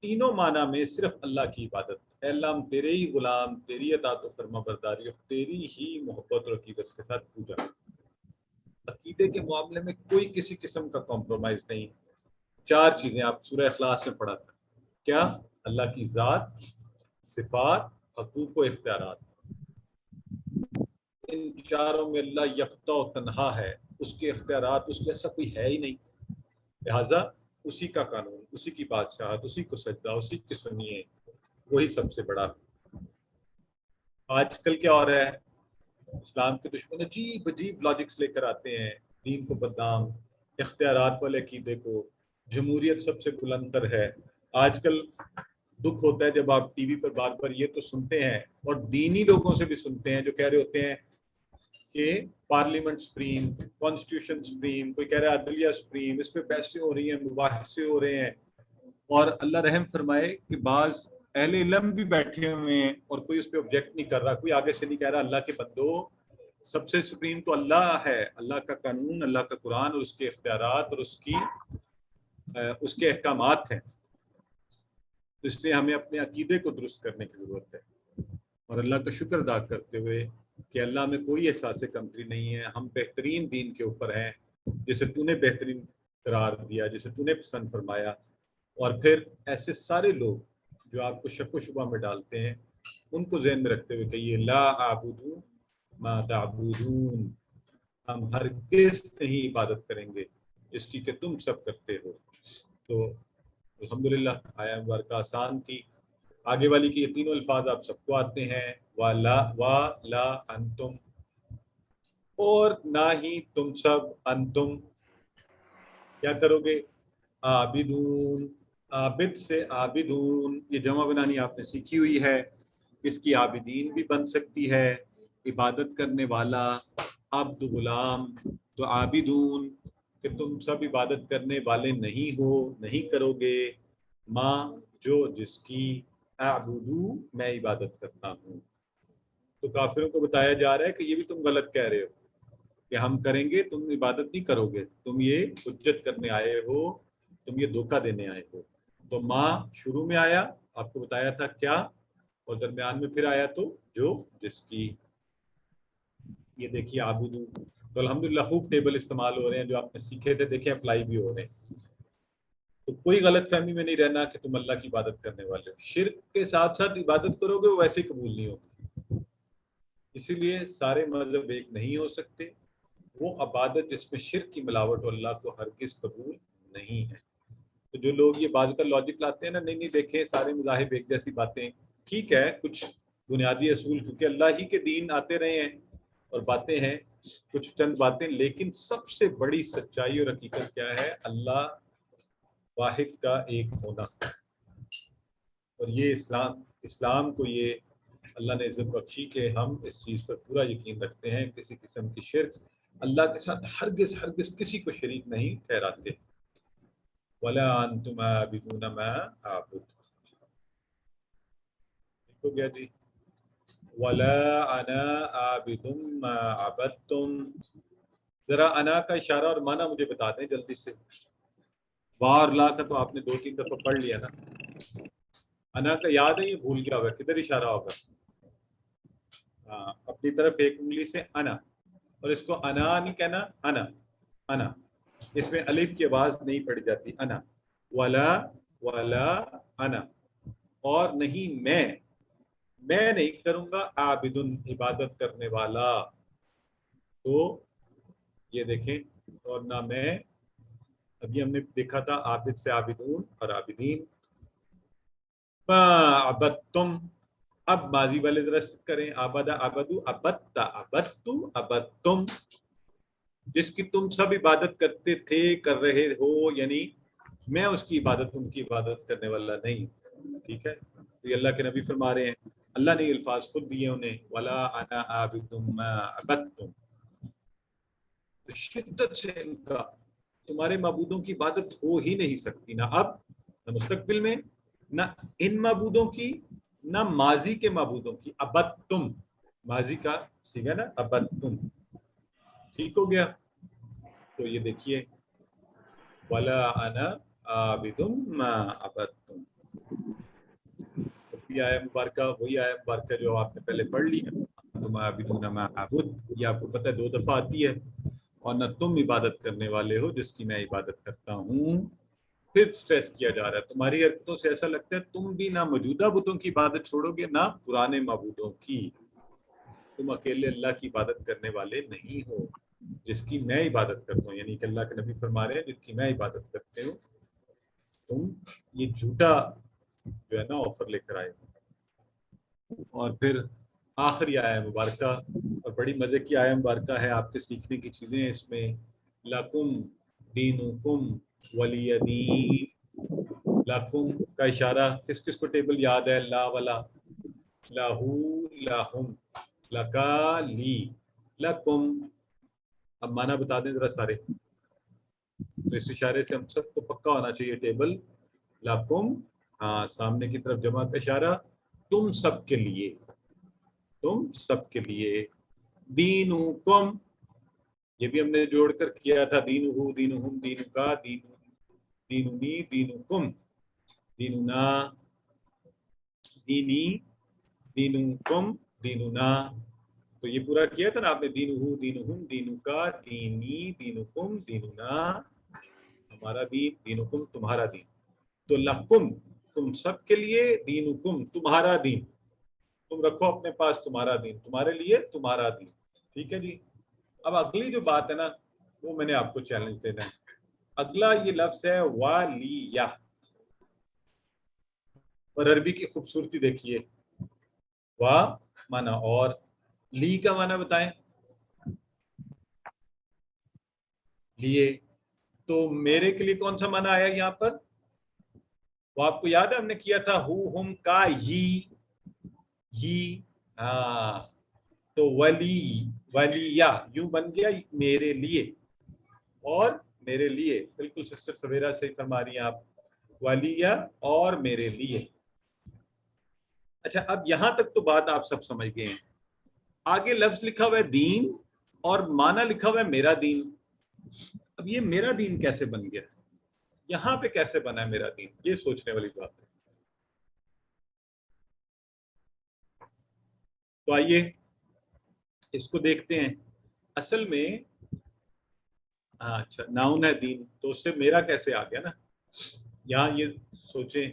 تینوں معنی میں صرف اللہ کی عبادت. اے اللہ ہم تیرے ہی غلام، تیری اطاعت و فرما برداری اور تیری ہی محبت اور عقیدت کے ساتھ پوجا. عقیدے کے معاملے میں کوئی کسی قسم کا کمپرومائز نہیں. 4 چیزیں آپ سورہ اخلاص میں پڑھا تھا. کیا؟ اللہ کی ذات، صفات، حقوق و اختیارات. ان چاروں میں اللہ یکتا و تنہا ہے، اس کے اختیارات اس جیسا کوئی ہے ہی نہیں. لہذا اسی کا قانون، اسی کی بادشاہت، اسی کو سجدہ، اسی کی سنیے، وہی سب سے بڑا. آج کل کیا ہو رہا ہے؟ اسلام کے دشمن عجیب عجیب لاجکس لے کر آتے ہیں، دین کو بدنام، اختیارات والے عقیدے کو. جمہوریت سب سے بلند تر ہے. آج کل دکھ ہوتا ہے جب آپ ٹی وی پر بار بار یہ تو سنتے ہیں، اور دینی لوگوں سے بھی سنتے ہیں جو کہہ رہے ہوتے ہیں کہ پارلیمنٹ سپریم، کانسٹیٹیوشن سپریم، کوئی کہہ رہا ہے عدلیہ سپریم، اس پہ بحثیں ہو رہی ہیں، مباحثے ہو رہے ہیں. اور اللہ رحم فرمائے کہ بعض اہل علم بھی بیٹھے ہوئے ہیں اور کوئی اس پہ آبجیکٹ نہیں کر رہا، کوئی آگے سے نہیں کہہ رہا اللہ کے بندو سب سے سپریم تو اللہ ہے، اللہ کا قانون، اللہ کا قرآن اور اس کے اختیارات اور اس کے احکامات ہیں. اس لیے ہمیں اپنے عقیدے کو درست کرنے کی ضرورت ہے، اور اللہ کا شکر ادا کرتے ہوئے کہ اللہ میں کوئی احساس کمتری نہیں ہے، ہم بہترین دین کے اوپر ہیں جسے تو نے بہترین قرار دیا، جسے تو نے پسند فرمایا. اور پھر ایسے سارے لوگ جو آپ کو شک و شبہ میں ڈالتے ہیں، ان کو ذہن میں رکھتے ہوئے کہیے لا اعبد ما تعبدون، ہم ہرگز نہیں عبادت کریں گے جس کی کہ تم سب کرتے ہو. تو الحمدللہ آیا مبارکہ آسان تھی. آگے والی کے یہ تینوں الفاظ آپ سب کو آتے ہیں، لا انتم، اور نہ ہی تم سب، انتم کیا کرو گے؟ عابدون. عابد سے عابدون یہ جمع بنانی آپ نے سیکھی ہوئی ہے. اس کی عابدین بھی بن سکتی ہے، عبادت کرنے والا، عبد، غلام. تو عابدون کہ تم سب عبادت کرنے والے نہیں ہو، نہیں کرو گے. ماں جو، جس کی، اعبدو میں عبادت کرتا ہوں. تو کافروں کو بتایا جا رہا ہے کہ یہ بھی تم غلط کہہ رہے ہو کہ ہم کریں گے، تم عبادت نہیں کرو گے، تم یہ حجت کرنے آئے ہو، تم یہ دھوکہ دینے آئے ہو. تو ماں شروع میں آیا، آپ کو بتایا تھا کیا، اور درمیان میں پھر آیا تو جو، جس کی. یہ دیکھیے عابدو. تو الحمدللہ خوب ٹیبل استعمال ہو رہے ہیں جو آپ نے سیکھے تھے، دیکھیں اپلائی بھی ہو رہے ہیں. تو کوئی غلط فہمی میں نہیں رہنا کہ تم اللہ کی عبادت کرنے والے ہو. شرک کے ساتھ ساتھ عبادت کرو گے وہ ویسے ہی قبول نہیں ہوگی. اسی لیے سارے مذہب ایک نہیں ہو سکتے. وہ عبادت جس میں شرک کی ملاوٹ اللہ کو ہرگز قبول نہیں ہے. تو جو لوگ یہ بعض کا لاجک لاتے ہیں نا، نہیں دیکھیں سارے مذاہب ایک جیسی باتیں، ٹھیک ہے کچھ بنیادی اصول کیونکہ اللہ ہی کے دین آتے رہے ہیں اور باتیں ہیں کچھ چند باتیں، لیکن سب سے بڑی سچائی اور حقیقت کیا ہے؟ اللہ واحد کا ایک ہونا. اور یہ اسلام کو یہ اللہ نے عزت بخشی کہ ہم اس چیز پر پورا یقین رکھتے ہیں، کسی قسم کی شرک اللہ کے ساتھ ہرگز کسی کو شریک نہیں ٹھہراتے. وَلَا أَنْتُمْ عَابِدُونَ مَا أَعْبُدُ. ہو گیا جی. وَلَا أَنَا عَابِدٌ مَا عَبَدْتُمْ. ذرا انا کا اشارہ اور معنی مجھے بتا دیں جلدی سے. اور لا کا تو آپ نے 2-3 دفعہ پڑھ لیا نا. انا کا یاد ہے، یہ بھول گیا ہوگا کدھر اشارہ ہوگا. اپنی طرف ایک انگلی سے انا، اور اس کو انا نہیں کہنا، انا. اس میں الف کی آواز نہیں پڑی جاتی، انا، ولا ولا انا، اور نہیں میں نہیں کروں گا عابدن عبادت کرنے والا، تو یہ دیکھیں، اور نہ میں، ابھی ہم نے دیکھا تھا عابد سے عابدون اور عابدین، ما عبدتم، اب ماضی والے درست کریں، عبدا عبدو عبدتا عبدتو عبدتم، جس کی تم سب عبادت کرتے تھے کر رہے ہو، یعنی میں اس کی عبادت ان کی عبادت کرنے والا نہیں، ٹھیک ہے؟ تو یہ اللہ کے نبی فرما رہے ہیں، اللہ نے یہ الفاظ خود دیے انہیں، ولا انا عابد ما عبدتم، شدت سے ان کا تمہارے معبودوں کی عبادت ہو ہی نہیں سکتی، نہ اب، نہ مستقبل میں، نہ ان معبودوں کی، نہ ماضی کے معبودوں کی، عبدتم، ماضی کا سیگا نا، عبدتم، ٹھیک ہو گیا؟ تو یہ دیکھیے، ولا انا عابد ما عبدتم، یہ آیت مبارکہ وہی آیت مبارکہ جو آپ نے پہلے پڑھ لی ہے، تم عابدون ما اعبد، یہ آپ کو پتہ ہے 2 دفعہ آتی ہے، اور نہ تم عبادت کرنے والے ہو جس کی میں عبادت کرتا ہوں، پھر سٹریس کیا جا رہا ہے، تمہاری حرکتوں سے ایسا لگتا ہے تم بھی نہ موجودہ بتوں کی عبادت چھوڑو گے نہ پرانے معبودوں کی، تم اکیلے اللہ کی عبادت کرنے والے نہیں ہو جس کی میں عبادت کرتا ہوں، یعنی کہ اللہ کے نبی فرما رہے ہیں جس کی میں عبادت کرتے ہوں، تم یہ جھوٹا جو ہے نا آفر لے کر آئے۔ اور پھر آخری آیہ مبارکہ، اور بڑی مزے کی آیہ مبارکہ ہے، آپ کے سیکھنے کی چیزیں ہیں اس میں، لکم دینکم ولی دین، لکم کا اشارہ کس کس کو ٹیبل یاد ہے؟ لا ولا، لہو لہم، لکا لی، لکم، اب معنی بتا دیں ذرا سارے، تو اس اشارے سے ہم سب کو پکا ہونا چاہیے ٹیبل، لکم، ہاں سامنے کی طرف جمع کا اشارہ، تم سب کے لیے، تم سب کے لیے، دینکم، یہ بھی ہم نے جوڑ کر کیا تھا، دینہو دینہم دینکا دیننی دینکم دیننا دینی دینکم دیننا، تو یہ پورا کیا تھا نا آپ نے، دینہو دینہم دینکا دینی دینکم دیننا، ہمارا دین، دینکم تمہارا دین، تو لکم تم سب کے لیے، دینکم تمہارا دین، تم رکھو اپنے پاس تمہارا دین، تمہارے لیے تمہارا دین، ٹھیک ہے جی؟ اب اگلی جو بات ہے نا وہ میں نے آپ کو چیلنج دینا ہے، اگلا یہ لفظ ہے والیہ، اور عربی کی خوبصورتی دیکھیے، وا مانا اور، لی کا مانا بتائیں، لیے، تو میرے کے لیے کون سا مانا آیا یہاں پر؟ وہ آپ کو یاد ہے ہم نے کیا تھا ہو ہم کا یہ، ہاں، تو ولیہ یوں بن گیا میرے لیے، اور میرے لیے، بالکل سسٹر سویرا سے فرما رہی ہیں آپ، ولیہ اور میرے لیے۔ اچھا اب یہاں تک تو بات آپ سب سمجھ گئے ہیں، آگے لفظ لکھا ہوا ہے دین اور معنی لکھا ہوا ہے میرا دین، اب یہ میرا دین کیسے بن گیا، یہاں پہ کیسے بنا ہے میرا دین، یہ سوچنے والی بات ہے۔ تو آئیے اس کو دیکھتے ہیں، اصل میں اچھا ناؤن ہے دین، تو اس سے میرا کیسے آ گیا نا، یہاں یہ سوچیں،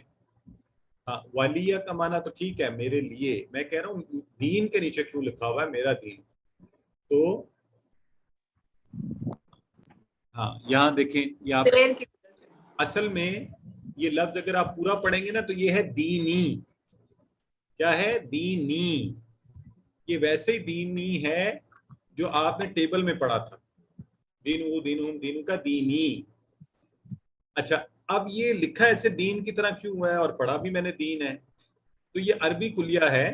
ولیہ کا معنی تو ٹھیک ہے میرے لیے، میں کہہ رہا ہوں دین کے نیچے کیوں لکھا ہوا ہے میرا دین، تو ہاں یہاں دیکھیں، یہاں اصل میں یہ لفظ اگر آپ پورا پڑھیں گے نا تو یہ ہے دینی، کیا ہے؟ دینی، یہ ویسے ہی دینی ہے جو آپ نے ٹیبل میں پڑھا تھا، دینہو دینہم دینو کا دینی۔ اچھا اب یہ لکھا ایسے دین کی طرح کیوں ہوا ہے اور پڑھا بھی میں نے دین ہے؟ تو یہ عربی کلیہ ہے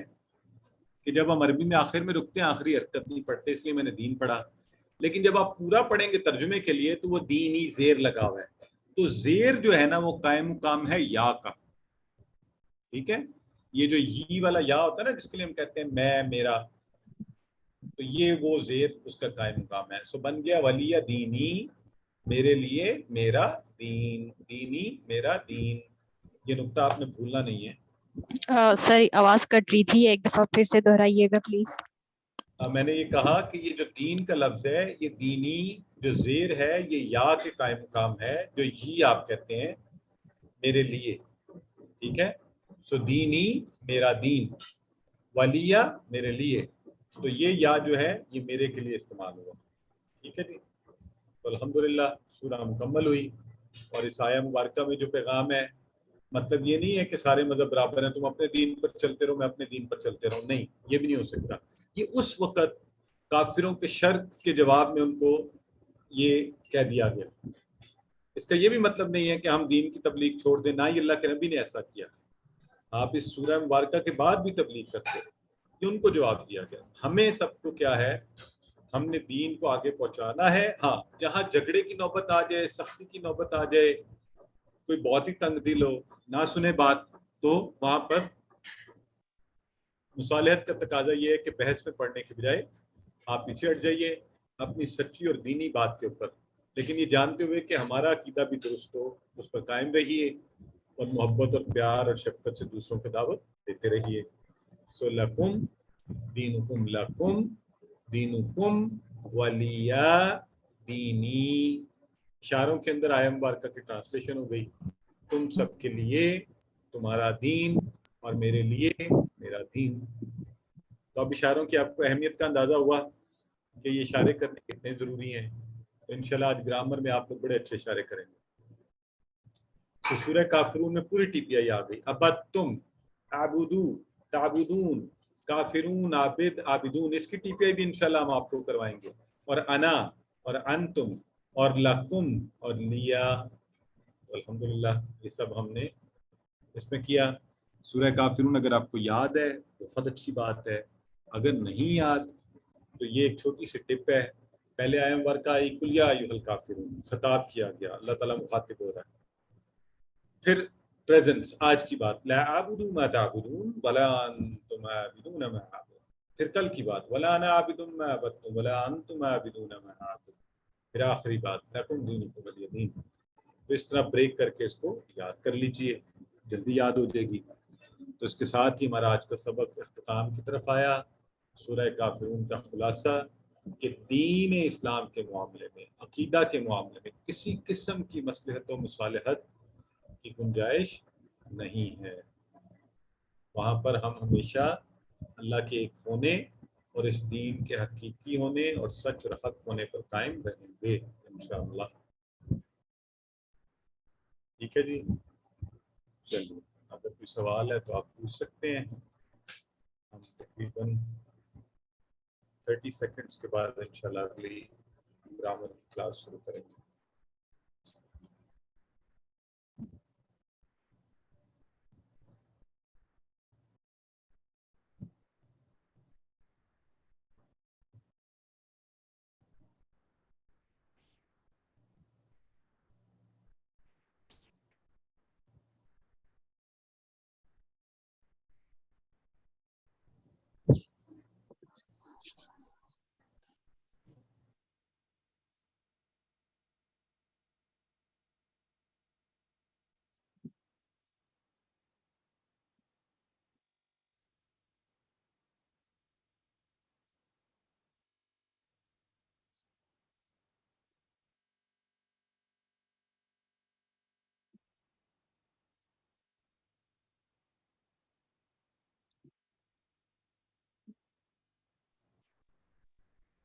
کہ جب ہم عربی میں آخر میں رکتے ہیں آخری حرکت نہیں پڑھتے، اس لیے میں نے دین پڑھا، لیکن جب آپ پورا پڑھیں گے ترجمے کے لیے تو وہ دینی زیر لگا ہوا ہے، تو زیر جو ہے نا وہ قائم مقام ہے یا کا، ٹھیک ہے؟ یہ جو یہ والا یا ہوتا ہے نا جس کے لیے ہم کہتے ہیں میں میرا، تو یہ وہ زیر اس کا قائم مقام ہے، سو بن گیا ولیہ دینی، میرے لیے میرا دین، دینی میرا دین، یہ نقطہ آپ نے بھولنا نہیں ہے۔
سر آواز کٹ رہی تھی، ایک دفعہ پھر سے دہرائیے گا پلیز۔
میں نے یہ کہا کہ یہ جو دین کا لفظ ہے یہ دینی جو زیر ہے یہ یا کے قائم مقام ہے، جو ہی آپ کہتے ہیں میرے لیے، ٹھیک ہے. سو دینی میرا دین، ولیہ میرے لیے، تو یہ یا جو ہے یہ میرے کے لیے استعمال ہوا. ٹھیک ہے جی. تو الحمدللہ سورہ مکمل ہوئی. اور اس آیہ مبارکہ میں جو پیغام ہے، مطلب یہ نہیں ہے کہ سارے مذہب برابر ہیں، تم اپنے دین پر چلتے رہو میں اپنے دین پر چلتے رہوں، نہیں، یہ بھی نہیں ہو سکتا. یہ اس وقت کافروں کے شرک کے جواب میں ان کو یہ کہہ دیا گیا. اس کا یہ بھی مطلب نہیں ہے کہ ہم دین کی تبلیغ چھوڑ دیں، نہ ہی اللہ کے نبی نے ایسا کیا. آپ اس سورہ مبارکہ کے بعد بھی تبلیغ کرتے، یہ ان کو جواب دیا گیا. ہمیں سب کو کیا ہے، ہم نے دین کو آگے پہنچانا ہے. ہاں جہاں جھگڑے کی نوبت آ جائے، سختی کی نوبت آ جائے، کوئی بہت ہی تنگ دل ہو، نہ سنے بات، تو وہاں پر مصالحت کا تقاضا یہ ہے کہ بحث میں پڑھنے کے بجائے آپ پیچھے ہٹ جائیے اپنی سچی اور دینی بات کے اوپر، لیکن یہ جانتے ہوئے کہ ہمارا عقیدہ بھی درست ہو، اس پر قائم رہیے اور محبت اور پیار اور شفقت سے دوسروں کو دعوت دیتے رہیے. سو لکم دینکم لکم دینکم ولی دینی. اشاروں کے اندر آیہ مبارکہ کی ٹرانسلیشن ہو گئی، تم سب کے لیے تمہارا دین اور میرے لیے میرا دین. تو اب اشاروں کی آپ کو اہمیت کا اندازہ ہوا کہ یہ اشارے کرنے کتنے ضروری ہیں. تو انشاءاللہ آج گرامر میں آپ لوگ بڑے اچھے اشارے کریں گے. تو سورہ کافرون میں پوری ٹی پی آئی آ گئی. ابد تم، عبدو، تعبدون، کافرون، عابد، عابدون، اس کی ٹی پی آئی بھی انشاءاللہ ہم آپ کو کروائیں گے. اور انا اور انتم اور لکم اور لیا. الحمدللہ یہ سب ہم نے اس میں کیا. سورہ کافرون اگر آپ کو یاد ہے تو بہت اچھی بات ہے، اگر نہیں یاد تو یہ ایک چھوٹی سی ٹپ ہے. پہلے آیہ مبارکہ آئی قل یا ایھا الکافرون، خطاب کیا گیا، اللہ تعالیٰ مخاطب ہو رہا ہے. پھر پریزنس، آج کی بات، لا اعبد ما تعبدون ولا انتم عابدون ما اعبد. پھر کل کی بات، ولا انا عابد ما عبدتم ولا انتم عابدون ما اعبد. پھر آخری بات، لکم دینکم ولی دین. تو اس طرح بریک کر کے اس کو یاد کر لیجئے، جلدی یاد ہو جائے گی. تو اس کے ساتھ ہی ہمارا آج کا سبق اختتام کی طرف آیا. سورہ کافرون کا خلاصہ کہ دین اسلام کے معاملے میں، عقیدہ کے معاملے میں کسی قسم کی مصلحت و مصالحت کی گنجائش نہیں ہے. وہاں پر ہم ہمیشہ اللہ کے ایک ہونے اور اس دین کے حقیقی ہونے اور سچ اور حق ہونے پر قائم رہیں گے انشاءاللہ. ٹھیک ہے جی. چلیے اگر کوئی سوال ہے تو آپ پوچھ سکتے ہیں. ہم تقریباً 30 سیکنڈز کے بعد انشاءاللہ اگلی گرامر کی کلاس شروع کریں گے.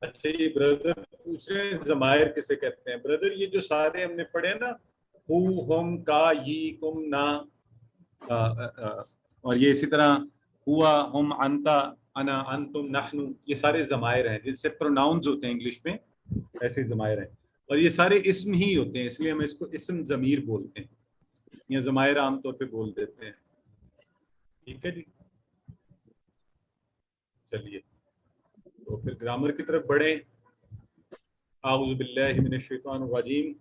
اچھا یہ بردر پوچھ رہے ہیں ضمائر کسے کہتے ہیں. بردر یہ جو سارے ہم نے پڑھے نا، ہو، ہم، کا، یہ، کم، نا، اور یہ اسی طرح ہوا، ہم، انتا، انا، انتم، نحن، یہ سارے ضمائر ہیں جن سے پروناؤنز ہوتے ہیں انگلش میں، ایسے ضمائر ہیں. اور یہ سارے اسم ہی ہوتے ہیں، اس لیے ہم اس کو اسم ضمیر بولتے ہیں یا ضمائر عام طور پہ بول دیتے ہیں. ٹھیک ہے جی. چلیے تو پھر گرامر کی طرف بڑھیں. اعوذ باللہ من الشیطان الرجیم.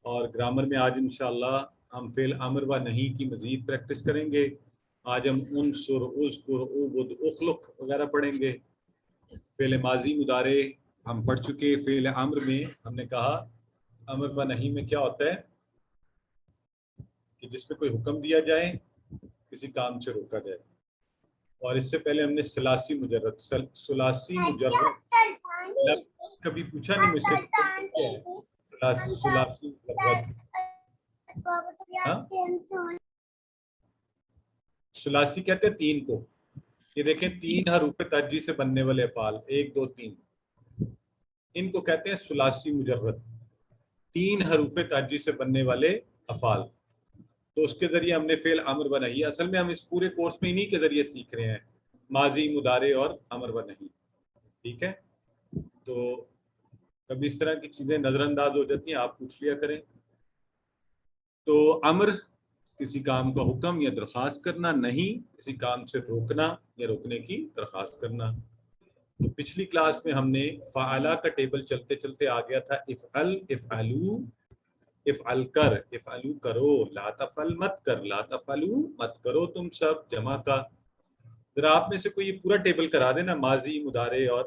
اور گرامر میں آج انشاءاللہ ہم فعل امر و نہیں کی مزید پریکٹس کریں گے. آج ہم انصر، اذکر، اعبد، اخلق وغیرہ پڑھیں گے. فعل ماضی مضارع ہم پڑھ چکے. فعل امر میں ہم نے کہا امر و نہیں میں کیا ہوتا ہے کہ جس پہ کوئی حکم دیا جائے، کسی کام سے روکا جائے. اور اس سے پہلے ہم نے ثلاثی مجرد لفظ کبھی پوچھا نہیں مجھ سے ثلاثی مجرد. ہاں ثلاثی کہتے ہیں 3 کو. یہ دیکھیں 3 حروف ترجیح سے بننے والے افعال 1 2 3 ان کو کہتے ہیں ثلاثی مجرد. 3 حروف ترجیح سے بننے والے افعال. تو اس کے ذریعے ہم نے فعل امر و نہی. اصل میں ہم اس پورے کورس میں انہی کے ذریعے سیکھ رہے ہیں ماضی مضارع اور امر و نہی. ٹھیک ہے. تو کبھی اس طرح کی چیزیں نظر انداز ہو جاتی ہیں آپ پوچھ لیا کریں. تو امر کسی کام کا حکم یا درخواست کرنا, نہیں کسی کام سے روکنا یا روکنے کی درخواست کرنا. تو پچھلی کلاس میں ہم نے فعلا کا ٹیبل چلتے چلتے آ گیا تھا افعل افعلو افعل کر افعلو کرو, لا تفعل مت کر, لا تفعلو مت کرو تم سب جمع کا. ذرا آپ میں سے کوئی یہ پورا ٹیبل کرا دینا ماضی مضارع اور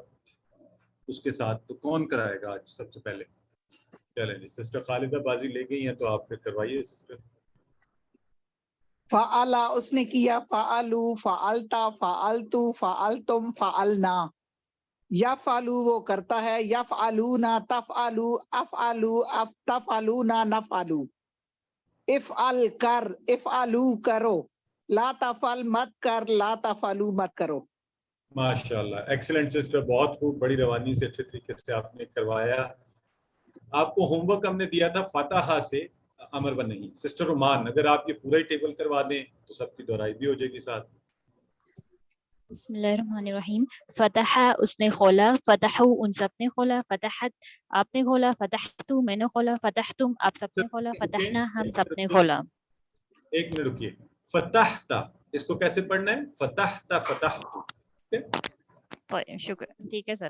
اس کے ساتھ. تو کون کرائے گا آج سب سے پہلے؟ چلیں جی سسٹر خالدہ بازی لے گئی ہیں تو آپ پھر کروائیے سسٹر.
فعلا اس نے کیا, فعلو فعلتا فعلتو فعلتم فعلنا. یفعلو وہ کرتا ہے, یفعلونا تفعلو افعلو تفعلونا نفعلو. افعل کر افعلو کرو, لا تفعل مت کر لا تفعلو مت کرو.
ماشاءاللہ ایکسلنٹ سسٹر, بہت خوب, بڑی روانی سے اچھے طریقے سے آپ نے کروایا. آپ کو ہوم ورک ہم نے دیا تھا فتح سے امر و نہیں. سسٹر رومان اگر آپ یہ پورا ہی ٹیبل کروا دیں تو سب کی دہرائی بھی ہو جائے گی ساتھ.
بسم اللہ الرحمن الرحیم. فتح اس نے کھولا, فتحو ان سب نے کھولا, فتحت آپ نے کھولا, فتحتو میں نے کھولا, فتحتم آپ سب نے کھولا, فتحنا ہم سب نے کھولا.
ایک منٹ رکیے. فتحتا اس کو کیسے پڑھنا ہے؟ فتحتا فتحتو.
شکر, ٹھیک ہے سر.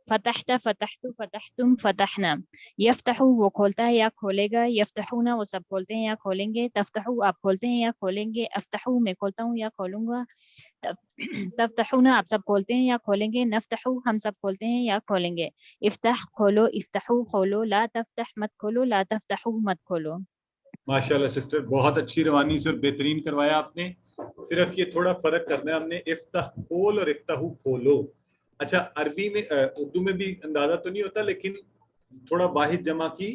فتحت فتحتو فتحتم فتحنا. یفتحو وہ کھولتا ہے یا کھولے گا, یفتحونا وہ سب کھولتے ہیں یا کھولیں گے, تفتحو آپ کھولتے ہیں یا کھولیں گے, افتحو میں کھولتا ہوں یا کھولوں گا, تفتحونا آپ سب کھولتے ہیں یا کھولیں گے, نفتحو ہم سب کھولتے ہیں یا کھولیں گے. افتح کھولو, افتحو کھولو, لا تفتح مت کھولو, لا تفتحو مت کھولو.
ماشاءاللہ سسٹر بہت اچھی روانی سے اور بہترین کروایا آپ نے. صرف یہ تھوڑا فرق کرنا ہے ہم نے, افتح کھول اور افتحو کھولو. اچھا عربی میں اردو میں بھی اندازہ تو نہیں ہوتا لیکن تھوڑا واحد جمع کی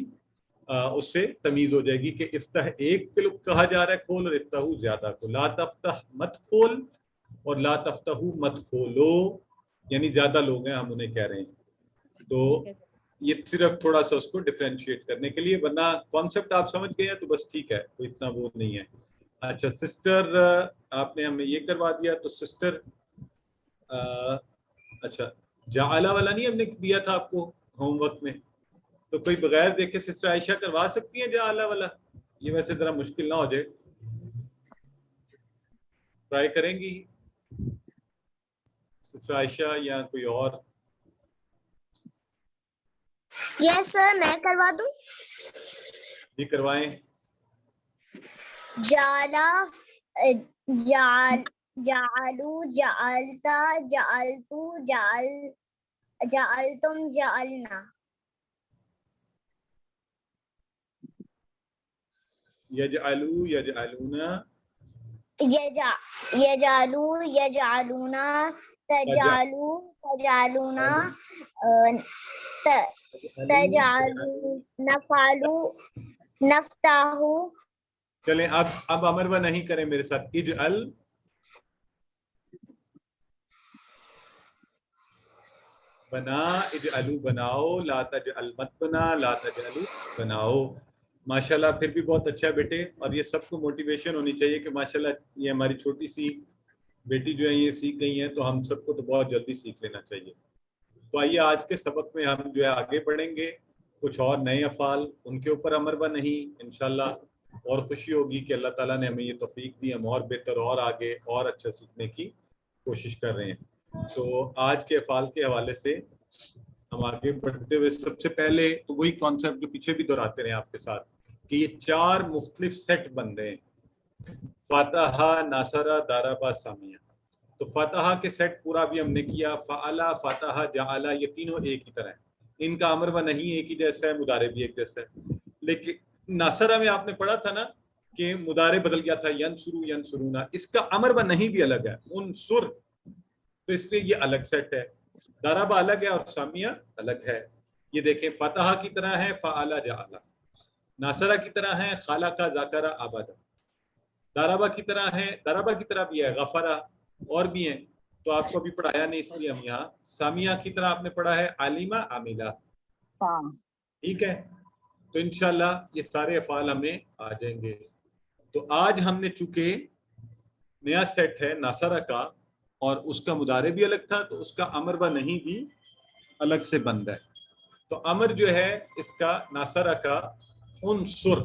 اس سے تمیز ہو جائے گی کہ افتح ایک کو کہا جا رہا ہے کھول اور افتحو زیادہ کو. لا تفتح مت کھول اور لا تفتحو مت کھولو, یعنی زیادہ لوگ ہیں ہم انہیں کہہ رہے ہیں. تو یہ صرف تھوڑا سا اس کو ڈیفرینشیٹ کرنے کے لیے, ورنہ کانسیپٹ آپ سمجھ گئے ہیں تو بس ٹھیک ہے, کوئی اتنا وہ نہیں ہے. اچھا سسٹر آپ نے ہمیں یہ کروا دیا. تو سسٹر اچھا جعلہ والا نہیں ہم نے دیا تھا آپ کو ہوم ورک میں, تو کوئی بغیر دیکھے سسٹر عائشہ کروا سکتی ہیں جعلہ والا؟ یہ ویسے ذرا مشکل نہ ہو جائے, ٹرائی کریں گی سسٹر عائشہ یا کوئی اور؟
یس سر میں کروا دوں.
جی کروائیں.
جعلا جعلو جعلتا جعلتو جعلتم جعلنا.
یجعلو یجعلونا
یجعلو یجعلونا تجعلو تجعلونا تجعلو نفعلو نفتحو.
چلیں اب امر و نہیں کریں میرے ساتھ. اجعل بنا, اجعلو بناؤ, لا تجعل مت بنا, لا تجعلو بناؤ. ماشاءاللہ پھر بھی بہت اچھا بیٹے, اور یہ سب کو موٹیویشن ہونی چاہیے کہ ماشاءاللہ یہ ہماری چھوٹی سی بیٹی جو ہے یہ سیکھ گئی ہیں, تو ہم سب کو تو بہت جلدی سیکھ لینا چاہیے. تو آئیے آج کے سبق میں ہم جو ہے آگے بڑھیں گے, کچھ اور نئے افعال ان کے اوپر امر و نہیں انشاءاللہ. اور خوشی ہوگی کہ اللہ تعالیٰ نے ہمیں یہ توفیق دی, ہم اور بہتر اور آگے اور اچھا سیکھنے کی کوشش کر رہے ہیں. تو آج کے افعال کے حوالے سے ہم آگے بڑھتے ہوئے سب سے پہلے تو وہی کانسیپٹ جو پیچھے بھی دہراتے رہے آپ کے ساتھ کہ یہ 4 مختلف سیٹ بن رہے ہیں, فاتحہ ناصرہ داربا سامیہ. تو فاتحہ کے سیٹ پورا بھی ہم نے کیا, فعلا فاتحہ جعلا یہ تینوں ایک ہی طرح ہیں, ان کا امر و نہیں ایک ہی جیسا ہے, مضارع بھی ایک جیسا ہے. لیکن ناصرہ میں آپ نے پڑھا تھا نا کہ مضارع بدل گیا تھا, ینصرو ینصرونا, اس کا امر و نہیں بھی الگ ہے, انصر, تو اس لیے یہ الگ سیٹ ہے. داربا الگ ہے اور سامیہ الگ ہے. یہ دیکھیں فتح کی طرح ہے فعل جعل، ناصرہ کی طرح ہے خلق ذکر عبد، ضربہ کی طرح ہے، ضربہ کی طرح بھی ہے غفرہ، اور بھی ہیں تو آپ کو ابھی پڑھایا نہیں اس لیے ہم یہاں. سامیہ کی طرح آپ نے پڑھا ہے علیمہ عاملہ.
ہاں
ٹھیک ہے، تو انشاءاللہ یہ سارے افعال ہمیں آ جائیں گے. تو آج ہم نے چونکہ نیا سیٹ ہے ناصرہ کا اور اس کا مضارع بھی الگ تھا تو اس کا امر و نہیں بھی الگ سے بند ہے. تو امر جو ہے اس کا ناصرہ کا انصر.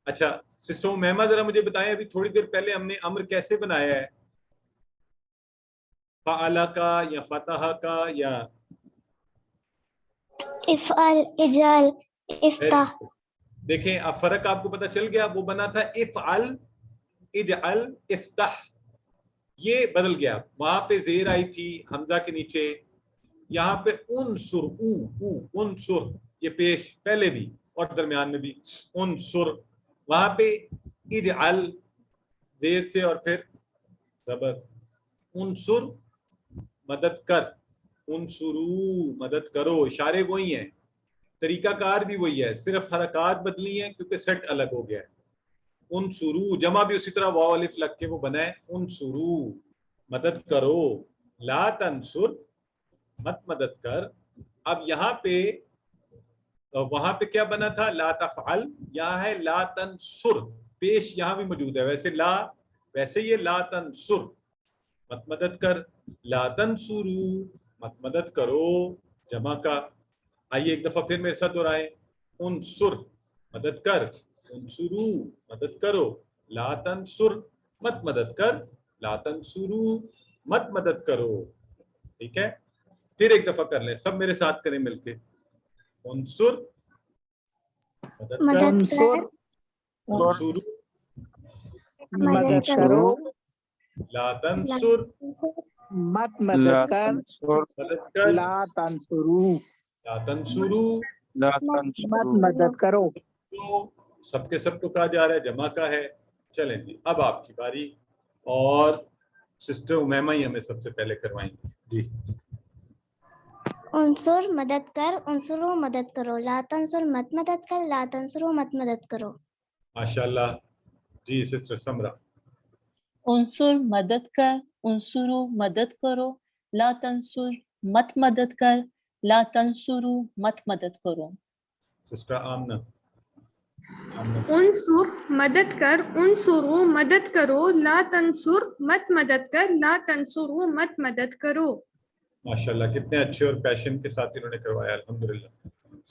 اچھا سسٹر مہمہ ذرا مجھے بتائیں ابھی تھوڑی دیر پہلے ہم نے امر کیسے بنایا ہے؟ فعلا کا یا فتح کا یا
افعل اجعل افتح.
دیکھیں اب فرق آپ کو پتہ چل گیا. وہ بنا تھا افعل اجعل افتح، یہ بدل گیا. وہاں پہ زیر آئی تھی حمزہ کے نیچے، یہاں پہ انصر انصر یہ پیش پہلے بھی اور درمیان میں بھی انصر. وہاں پہ اجعل زیر سے اور پھر زبر. انصر مدد کر، انصرو مدد کرو، اشارے وہی ہیں، طریقہ کار بھی وہی ہے، صرف حرکات بدلی ہیں کیونکہ سیٹ الگ ہو گیا ہے. انصرو جمع بھی اسی طرح واو الف لگ کے وہ بنا ہے انصرو مدد کرو. لا تنصر مت مدد کر. اب یہاں پہ وہاں پہ کیا بنا تھا؟ لا تفعل، یہاں ہے لا تنصر. پیش یہاں بھی موجود ہے، ویسے لا ویسے یہ لا تنصر مت مدد کر. لا تنصرو مت مدد کرو جمع کا. آئیے ایک دفعہ پھر میرے ساتھ دہرائیں. انصر مدد کر، انصرو مدد کرو، لا تنصر مت مدد کر، لا تنصرو مت مدد کرو. ٹھیک ہے، پھر ایک دفعہ کر لیں سب میرے ساتھ کریں مل کے. انصر مدد کر،
انصر
انصرو
مدد کرو،
لا تنصر
مت مدد کر،
مدد کر،
لا تنصرو
لا تنصرو
مت مدد کرو.
تو سب کے سب کو کہا جا رہا ہے، جمع کا ہے. چلیں جی اب آپ کی باری، اور سسٹر امیمہ ہی ہمیں سب سے پہلے کروائیں گے. جی
انصر مدد کر، انصرو مدد کرو، لا تنصر مت مدد کر، لا تنصرو مت مدد کرو.
ماشاءاللہ. جی سسٹر سمرا.
انصر مدد کر، انصرو مدد کرو، لا تنصر مت مدد کر، لا تنصرو مت مدد کرو.
سسٹر آمنہ.
انصر مدد کر، انصرو مدد کرو، لا تنصر مت مدد کر، لا تنصرو مت مدد کرو.
ماشاءاللہ کتنے اچھے اور پیشن کے ساتھ انہوں نے کروایا الحمدللہ.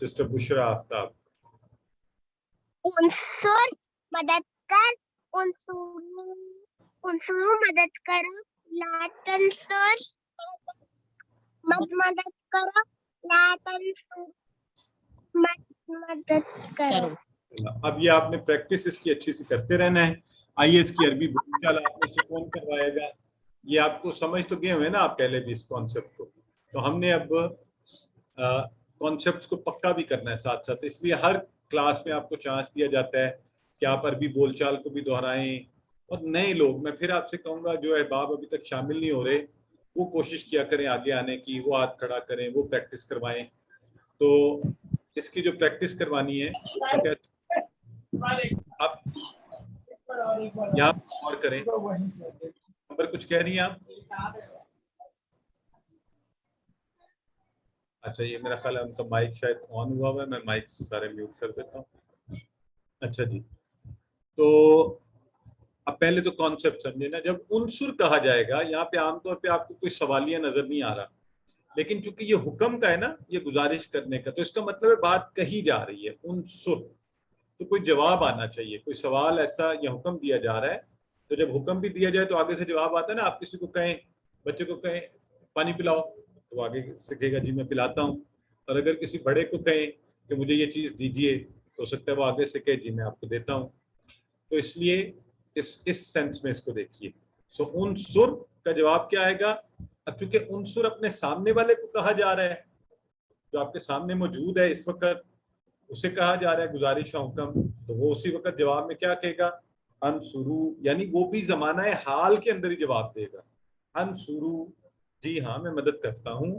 سسٹر بشرا آفتاب.
انصر مدد کر، انصرو مدد کرو، لا تنصر مت مدد کرو، لا تنصر مت مدد کرو.
اب یہ آپ نے پریکٹس اس کی اچھی سی کرتے رہنا ہے. آئیے اس کی عربی انشاءاللہ آپ نے سے کون کروائے گا. یہ آپ کو سمجھ تو گئے ہوئے نا آپ پہلے بھی اس کانسیپٹ کو، تو ہم نے اب کانسیپٹس کو پکا بھی کرنا ہے ساتھ ساتھ. اس لیے ہر کلاس میں آپ کو چانس دیا جاتا ہے کہ آپ عربی بول چال کو بھی دہرائیں. اور نئے لوگ میں پھر آپ سے کہوں گا جو احباب ابھی تک شامل نہیں ہو رہے وہ کوشش کیا کریں آگے آنے کی، وہ ہاتھ کھڑا کریں، وہ پریکٹس کروائیں. تو اس کی جو پریکٹس کروانی ہے آپ یہاں اور کریں. نمبر کچھ کہہ رہی ہیں آپ؟ اچھا یہ میرا خیال ہے ان کا مائک شاید آن ہوا ہوا ہے، میں مائک سارے میوٹ کر دیتا ہوں. اچھا جی، تو اب پہلے تو کانسیپٹ سمجھے نا. جب انصر کہا جائے گا یہاں پہ عام طور پہ آپ کو کوئی سوالیہ نظر نہیں آ رہا، لیکن چونکہ یہ حکم کا ہے نا، یہ گزارش کرنے کا، تو اس کا مطلب ہے بات کہی جا رہی ہے. انصر تو کوئی جواب آنا چاہیے، کوئی سوال ایسا یا حکم دیا جا رہا ہے. تو جب حکم بھی دیا جائے تو آگے سے جواب آتا ہے نا. آپ کسی کو کہیں، بچے کو کہیں پانی پلاؤ تو آگے سے کہے گا جی میں پلاتا ہوں. اور اگر کسی بڑے کو کہیں کہ مجھے یہ چیز دیجیے تو ہو سکتا ہے وہ آگے سے کہے جی میں آپ کو دیتا ہوں. تو اس لیے اس سینس میں اس کو دیکھیے. سو انصر کا جواب کیا آئے گا؟ اب چونکہ انصر اپنے سامنے والے کو کہا جا رہا ہے، جو آپ کے سامنے موجود ہے اس وقت اسے کہا جا رہا ہے گزارش و حکم، تو وہ اسی وقت جواب میں کیا کہے گا؟ انصرو، یعنی وہ بھی زمانہ حال کے اندر ہی جواب دے گا. انصرو جی ہاں میں مدد کرتا ہوں.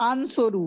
Ansuru,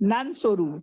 Nansuru,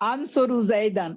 Ansuru Zaidan,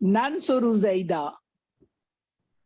Nansuru Zaida.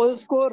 Uskur,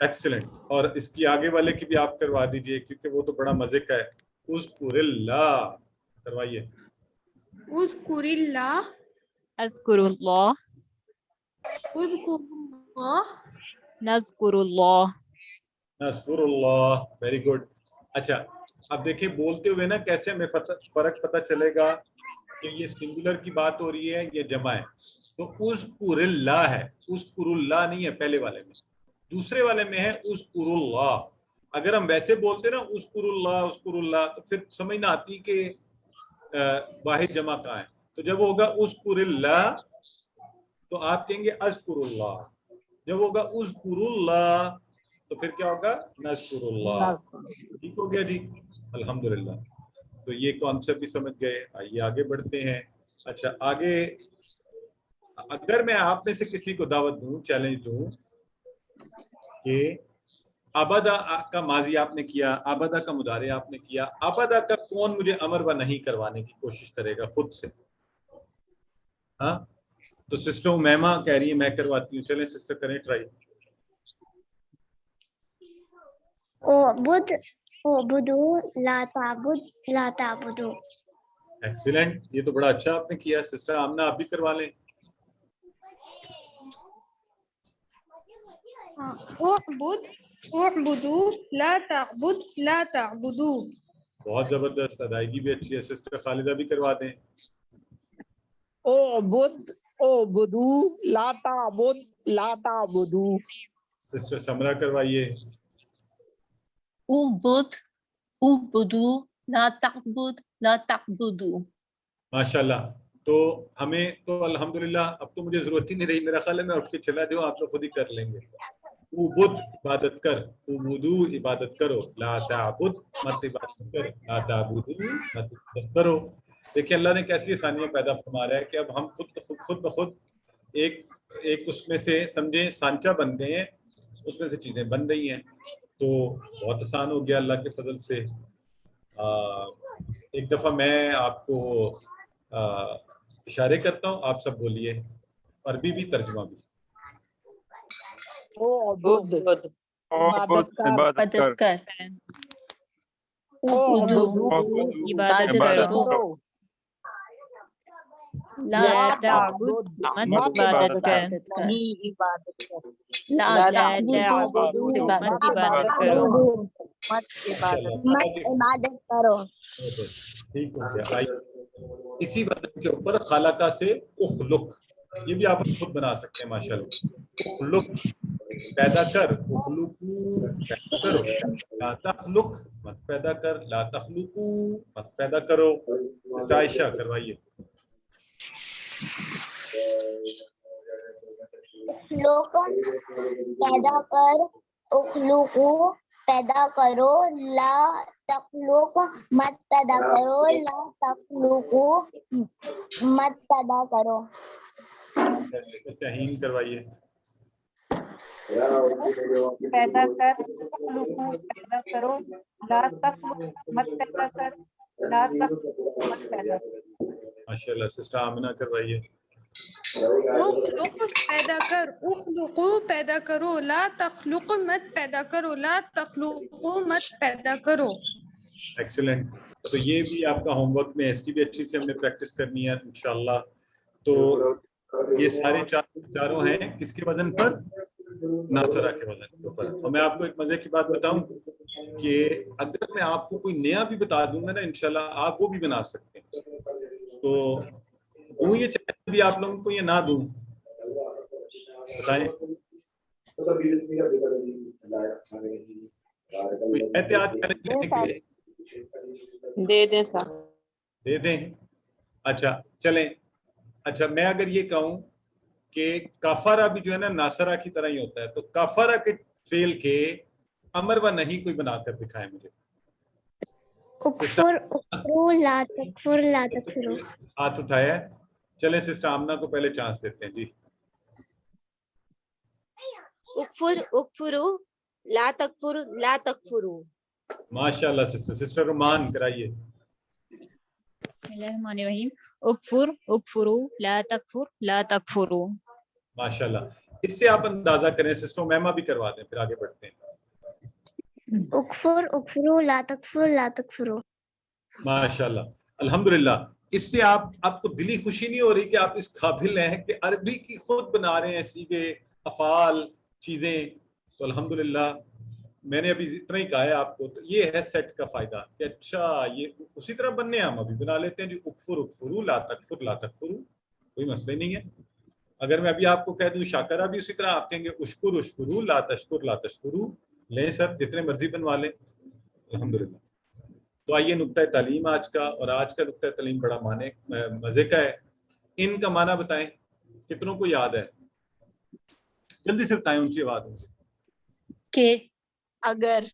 excellent. اور اس کی آگے والے کی بھی آپ کروا دیجئے کیونکہ وہ تو بڑا مزے کا ہے. اذکر اللہ کروائیے.
اذکر اللہ
اذکر اللہ
اذکر اللہ
نذکر اللہ.
نذکر اللہ. Very good. اچھا اب دیکھیں بولتے ہوئے نا کیسے ہمیں فرق پتہ چلے گا کہ یہ سنگولر کی بات ہو رہی ہے یہ جمع ہے. تو اذکر اللہ ہے, اذکر اللہ نہیں ہے پہلے والے میں, دوسرے والے میں ہے اذکر اللہ. اگر ہم ویسے بولتے نا اذکر اللہ تو پھر سمجھ نہ آتی کہ واحد جمع کہاں ہے. تو جب ہوگا اذکر اللہ تو آپ کہیں گے اذکر اللہ. جب ہوگا اذکر اللہ تو پھر کیا ہوگا نذکر اللہ. ٹھیک ہو گیا جی, الحمدللہ. تو یہ کانسیپٹ بھی سمجھ گئے. آئیے آگے بڑھتے ہیں. اچھا آگے اگر میں آپ میں سے کسی کو دعوت دوں, چیلنج دوں کہ ابدا کا ماضی آپ نے کیا, ابدا کا مضارع آپ نے کیا, ابدا کا کون مجھے امر و نہیں کروانے کی کوشش کرے گا خود سے؟ ہاں تو سسٹر امیمہ کہہ رہی ہے میں کرواتی ہوں. چلیں سسٹر کریں ٹرائی.
اعبد اعبدو لا تعبد لا تعبدو.
ایکسیلنٹ. یہ تو بڑا اچھا آپ نے کیا. سسٹر آمنہ آپ بھی کروا لیں.
اعبد اعبدو لا تعبد لا تعبدو.
بہت زبردست. ادائیگی بھی اچھی ہے. سسٹر خالدہ بھی کروا دیں.
اعبد اعبدو لا تعبد لا تعبدو.
سسٹر سمرہ کروائیے.
اعبد اعبدو لا تعبد لا تعبدو.
ماشاءاللہ. تو ہمیں تو الحمدللہ اب تو مجھے ضرورت ہی نہیں رہی. میرا خیال ہے میں اٹھ کے چلا جاؤں, آپ لوگ خود ہی کر لیں گے. اعبد عبادت کر, اعبدو عبادت کرو, لا تعبد مت عبادت کر, لا تعبدو مت عبادت کرو. دیکھیں اللہ نے کیسی آسانیاں پیدا فرما رہا ہے کہ اب ہم خود بخود ایک اس میں سے سمجھیں سانچہ بن گئے ہیں, اس میں سے چیزیں بن رہی ہیں. تو بہت آسان ہو گیا اللہ کے فضل سے. ایک دفعہ میں آپ کو اشارے کرتا ہوں, آپ سب بولیے, عربی بھی ترجمہ بھی.
اعبد
اعبد عبادت
عبادت
کر.
کر. اعبدو
عبادت
کرو.
کرو.
لا
لا
تعبد
تعبد
مت
عبادت
عبادت کر.
عبادت کر.
لا
لا
تعبدو
تعبدو
عبادت
مت عبادت کرو.
مت عبادت کرو.
ٹھیک ہو گیا. آئیے اسی وزن کے اوپر خالقہ سے اخلق, یہ بھی آپ خود بنا سکتے ہیں ماشاءاللہ. اخلق پیدا کر, اخلقو پیدا کرو, لا تخلق مت پیدا کر, لا تخلقو مت پیدا کرو. عائشہ کروائیے.
اخلوق پیدا کر, اخلوقو پیدا کرو, لا تخلق مت پیدا کرو, لا تخلقو مت پیدا کرو.
شاہین کروائیے.
پیدا کر, اخلقو پیدا کرو, لا تخلق مت پیدا کر, لا تخلق مت پیدا کرو.
ماشاءاللہ. سسٹر آمنہ کروائیے.
اخلق پیدا کر, اخلقو پیدا کرو, لا تخلق مت پیدا کرو, لا تخلقو مت پیدا کرو.
ایکسلنٹ. تو یہ بھی آپ کا ہوم ورک میں ہے, اس کی بھی اچھی سے ہم نے پریکٹس کرنی ہے انشاءاللہ. تو یہ سارے چاروں ہیں کس کے وزن پر؟ ناصرہ کے وزن پر. اور میں آپ کو ایک مزے کی بات بتاؤں کہ اگر میں آپ کو کوئی نیا بھی بتا دوں گا نا انشاءاللہ آپ وہ بھی بنا سکتے ہیں. تو دوں یہ چیلنج بھی آپ لوگوں کو یا نہ دوں بتائیں؟ کوئی احتیاط چیلنج لینے کے لیے
دے دیں سر.
دے دیں. اچھا چلیں. اچھا میں اگر یہ کہوں کہ کفارہ بھی جو ہے نا ناصرہ کی طرح ہی ہوتا ہے, تو کفارہ کے فعل کے امر و نہیں کوئی بنا کر دکھائیں مجھے.
اکفر اکفرو لا تکفر لا تکفرو.
ہاتھ اٹھایا ہے. چلیں سسٹر آمنہ کو پہلے چانس دیتے ہیں جی.
اکفر اکفرو لا تکفر لا تکفرو.
ماشاءاللہ سسٹر. سسٹر رومان کرائیے.
بسم اللہ الرحمن الرحیم. اکفر اکفرو لا تکفر لا تکفرو.
ماشاءاللہ. اس سے آپ اندازہ کریں. سسٹر میما بھی کروا دیں, پھر آگے بڑھتے ہیں.
اکفر اکفرو لا تکفر لا تکفرو.
ماشاءاللہ, الحمدللہ. اس سے آپ کو دلی خوشی نہیں ہو رہی کہ آپ اس قابل ہیں کہ عربی کی خود بنا رہے ہیں سیغے, افعال, چیزیں. تو الحمدللہ میں نے ابھی اتنا ہی کہا ہے آپ کو. تو یہ ہے سیٹ کا فائدہ کہ اچھا یہ اسی طرح بننے ہم ابھی بنا لیتے ہیں جی, اکفر اکفرو لا تکفر لا تکفرو, کوئی مسئلہ نہیں ہے. اگر میں ابھی آپ کو کہہ دوں شاکرہ بھی اسی طرح, آپ کہیں گے اشکر اشکرو لا تشکر لا تشکرو. لیں سر, جتنے مرضی بنوا لیں. الحمدللہ. تو آئیے نقطۂ تعلیم آج کا, اور آج کا نقطۂ تعلیم بڑا مزے کا ہے. ان کا معنی بتائیں, کتنوں کو یاد ہے؟ جلدی سے بتائیں, اونچی آواز میں.
کہ
اگر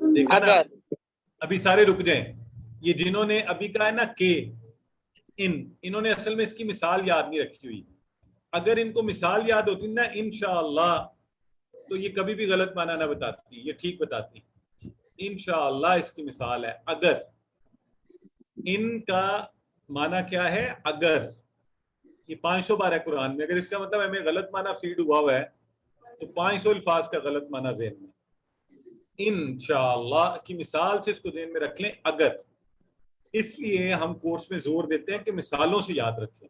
دیکھا نا,
اگر
ابھی سارے رک جائیں. یہ جنہوں نے ابھی کہا ہے نا کہ انہوں نے اصل میں اس کی مثال یاد نہیں رکھی ہوئی. اگر ان کو مثال یاد ہوتی نا انشاءاللہ, تو یہ کبھی بھی غلط معنی نہ بتاتی, یہ ٹھیک بتاتی. انشاءاللہ اس کی مثال ہے اگر. ان کا معنی کیا ہے؟ اگر. یہ 500 بار ہے قرآن میں. اگر اس کا مطلب ہمیں غلط معنی فیڈ ہوا ہوا ہے تو 500 الفاظ کا غلط معنی ذہن میں. انشاءاللہ کی مثال سے اس کو ذہن میں رکھ لیں اگر. اس لیے ہم کورس میں زور دیتے ہیں کہ مثالوں سے یاد رکھیں.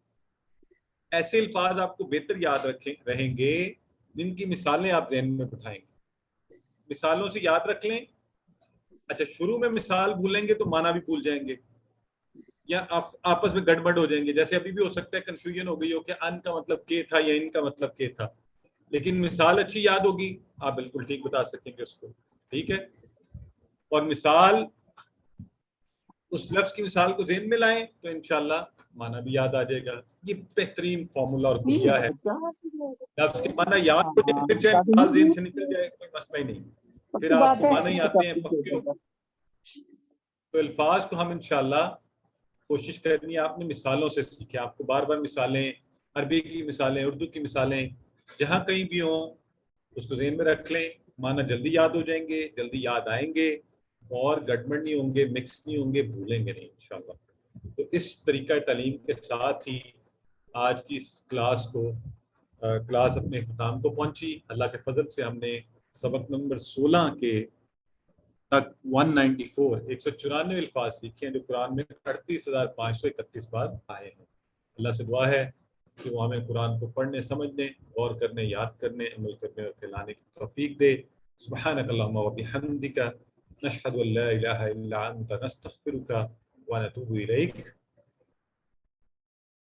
ایسے الفاظ آپ کو بہتر یاد رہیں گے جن کی مثالیں آپ ذہن میں بٹھائیں گے. مثالوں سے یاد رکھ لیں. اچھا, شروع میں مثال بھولیں گے تو معنی بھی بھول جائیں گے, یا آپس میں گڑبڑ ہو جائیں گے. جیسے ابھی بھی ہو سکتا ہے کنفیوژن ہو گئی ہو کہ ان کا مطلب کیا تھا یا ان کا مطلب کیا تھا, لیکن مثال اچھی یاد ہوگی, آپ بالکل ٹھیک بتا سکیں گے اس کو. ٹھیک ہے, اور مثال اس لفظ کی مثال کو ذہن میں لائیں تو انشاءاللہ معنی بھی یاد آ جائے گا. یہ بہترین فارمولا اور کلیہ ہے. لفظ کے معنی یاد ہو جائے پھر چاہے مثال ذہن سے نکل جائے, کوئی مسئلہ ہی نہیں. پھر آپ کو معنی ہی آتے ہیں پکے. تو الفاظ کو ہم انشاءاللہ کوشش کرنی ہے آپ نے مثالوں سے سیکھیں. آپ کو بار بار مثالیں, عربی کی مثالیں, اردو کی مثالیں, جہاں کہیں بھی ہوں اس کو ذہن میں رکھ لیں. معنی جلدی یاد ہو جائیں گے, جلدی یاد آئیں گے, اور گڑبڑ نہیں ہوں گے, مکس نہیں ہوں گے, بھولیں گے نہیں انشاءاللہ. تو اس طریقہ تعلیم کے ساتھ ہی آج کی اس کلاس اپنے اختتام کو پہنچی. اللہ کے فضل سے ہم نے سبق نمبر 16 کے تک 194 الفاظ سیکھے ہیں جو قرآن میں 38,531 بار آئے ہیں. اللہ سے دعا ہے کہ وہ ہمیں قرآن کو پڑھنے, سمجھنے, غور کرنے, یاد کرنے, عمل کرنے اور پھیلانے کی توفیق دے. سبحانک اللہم و بحمدک نشہد ان لا الہ الا انت نستغفرک ونتوب الیک.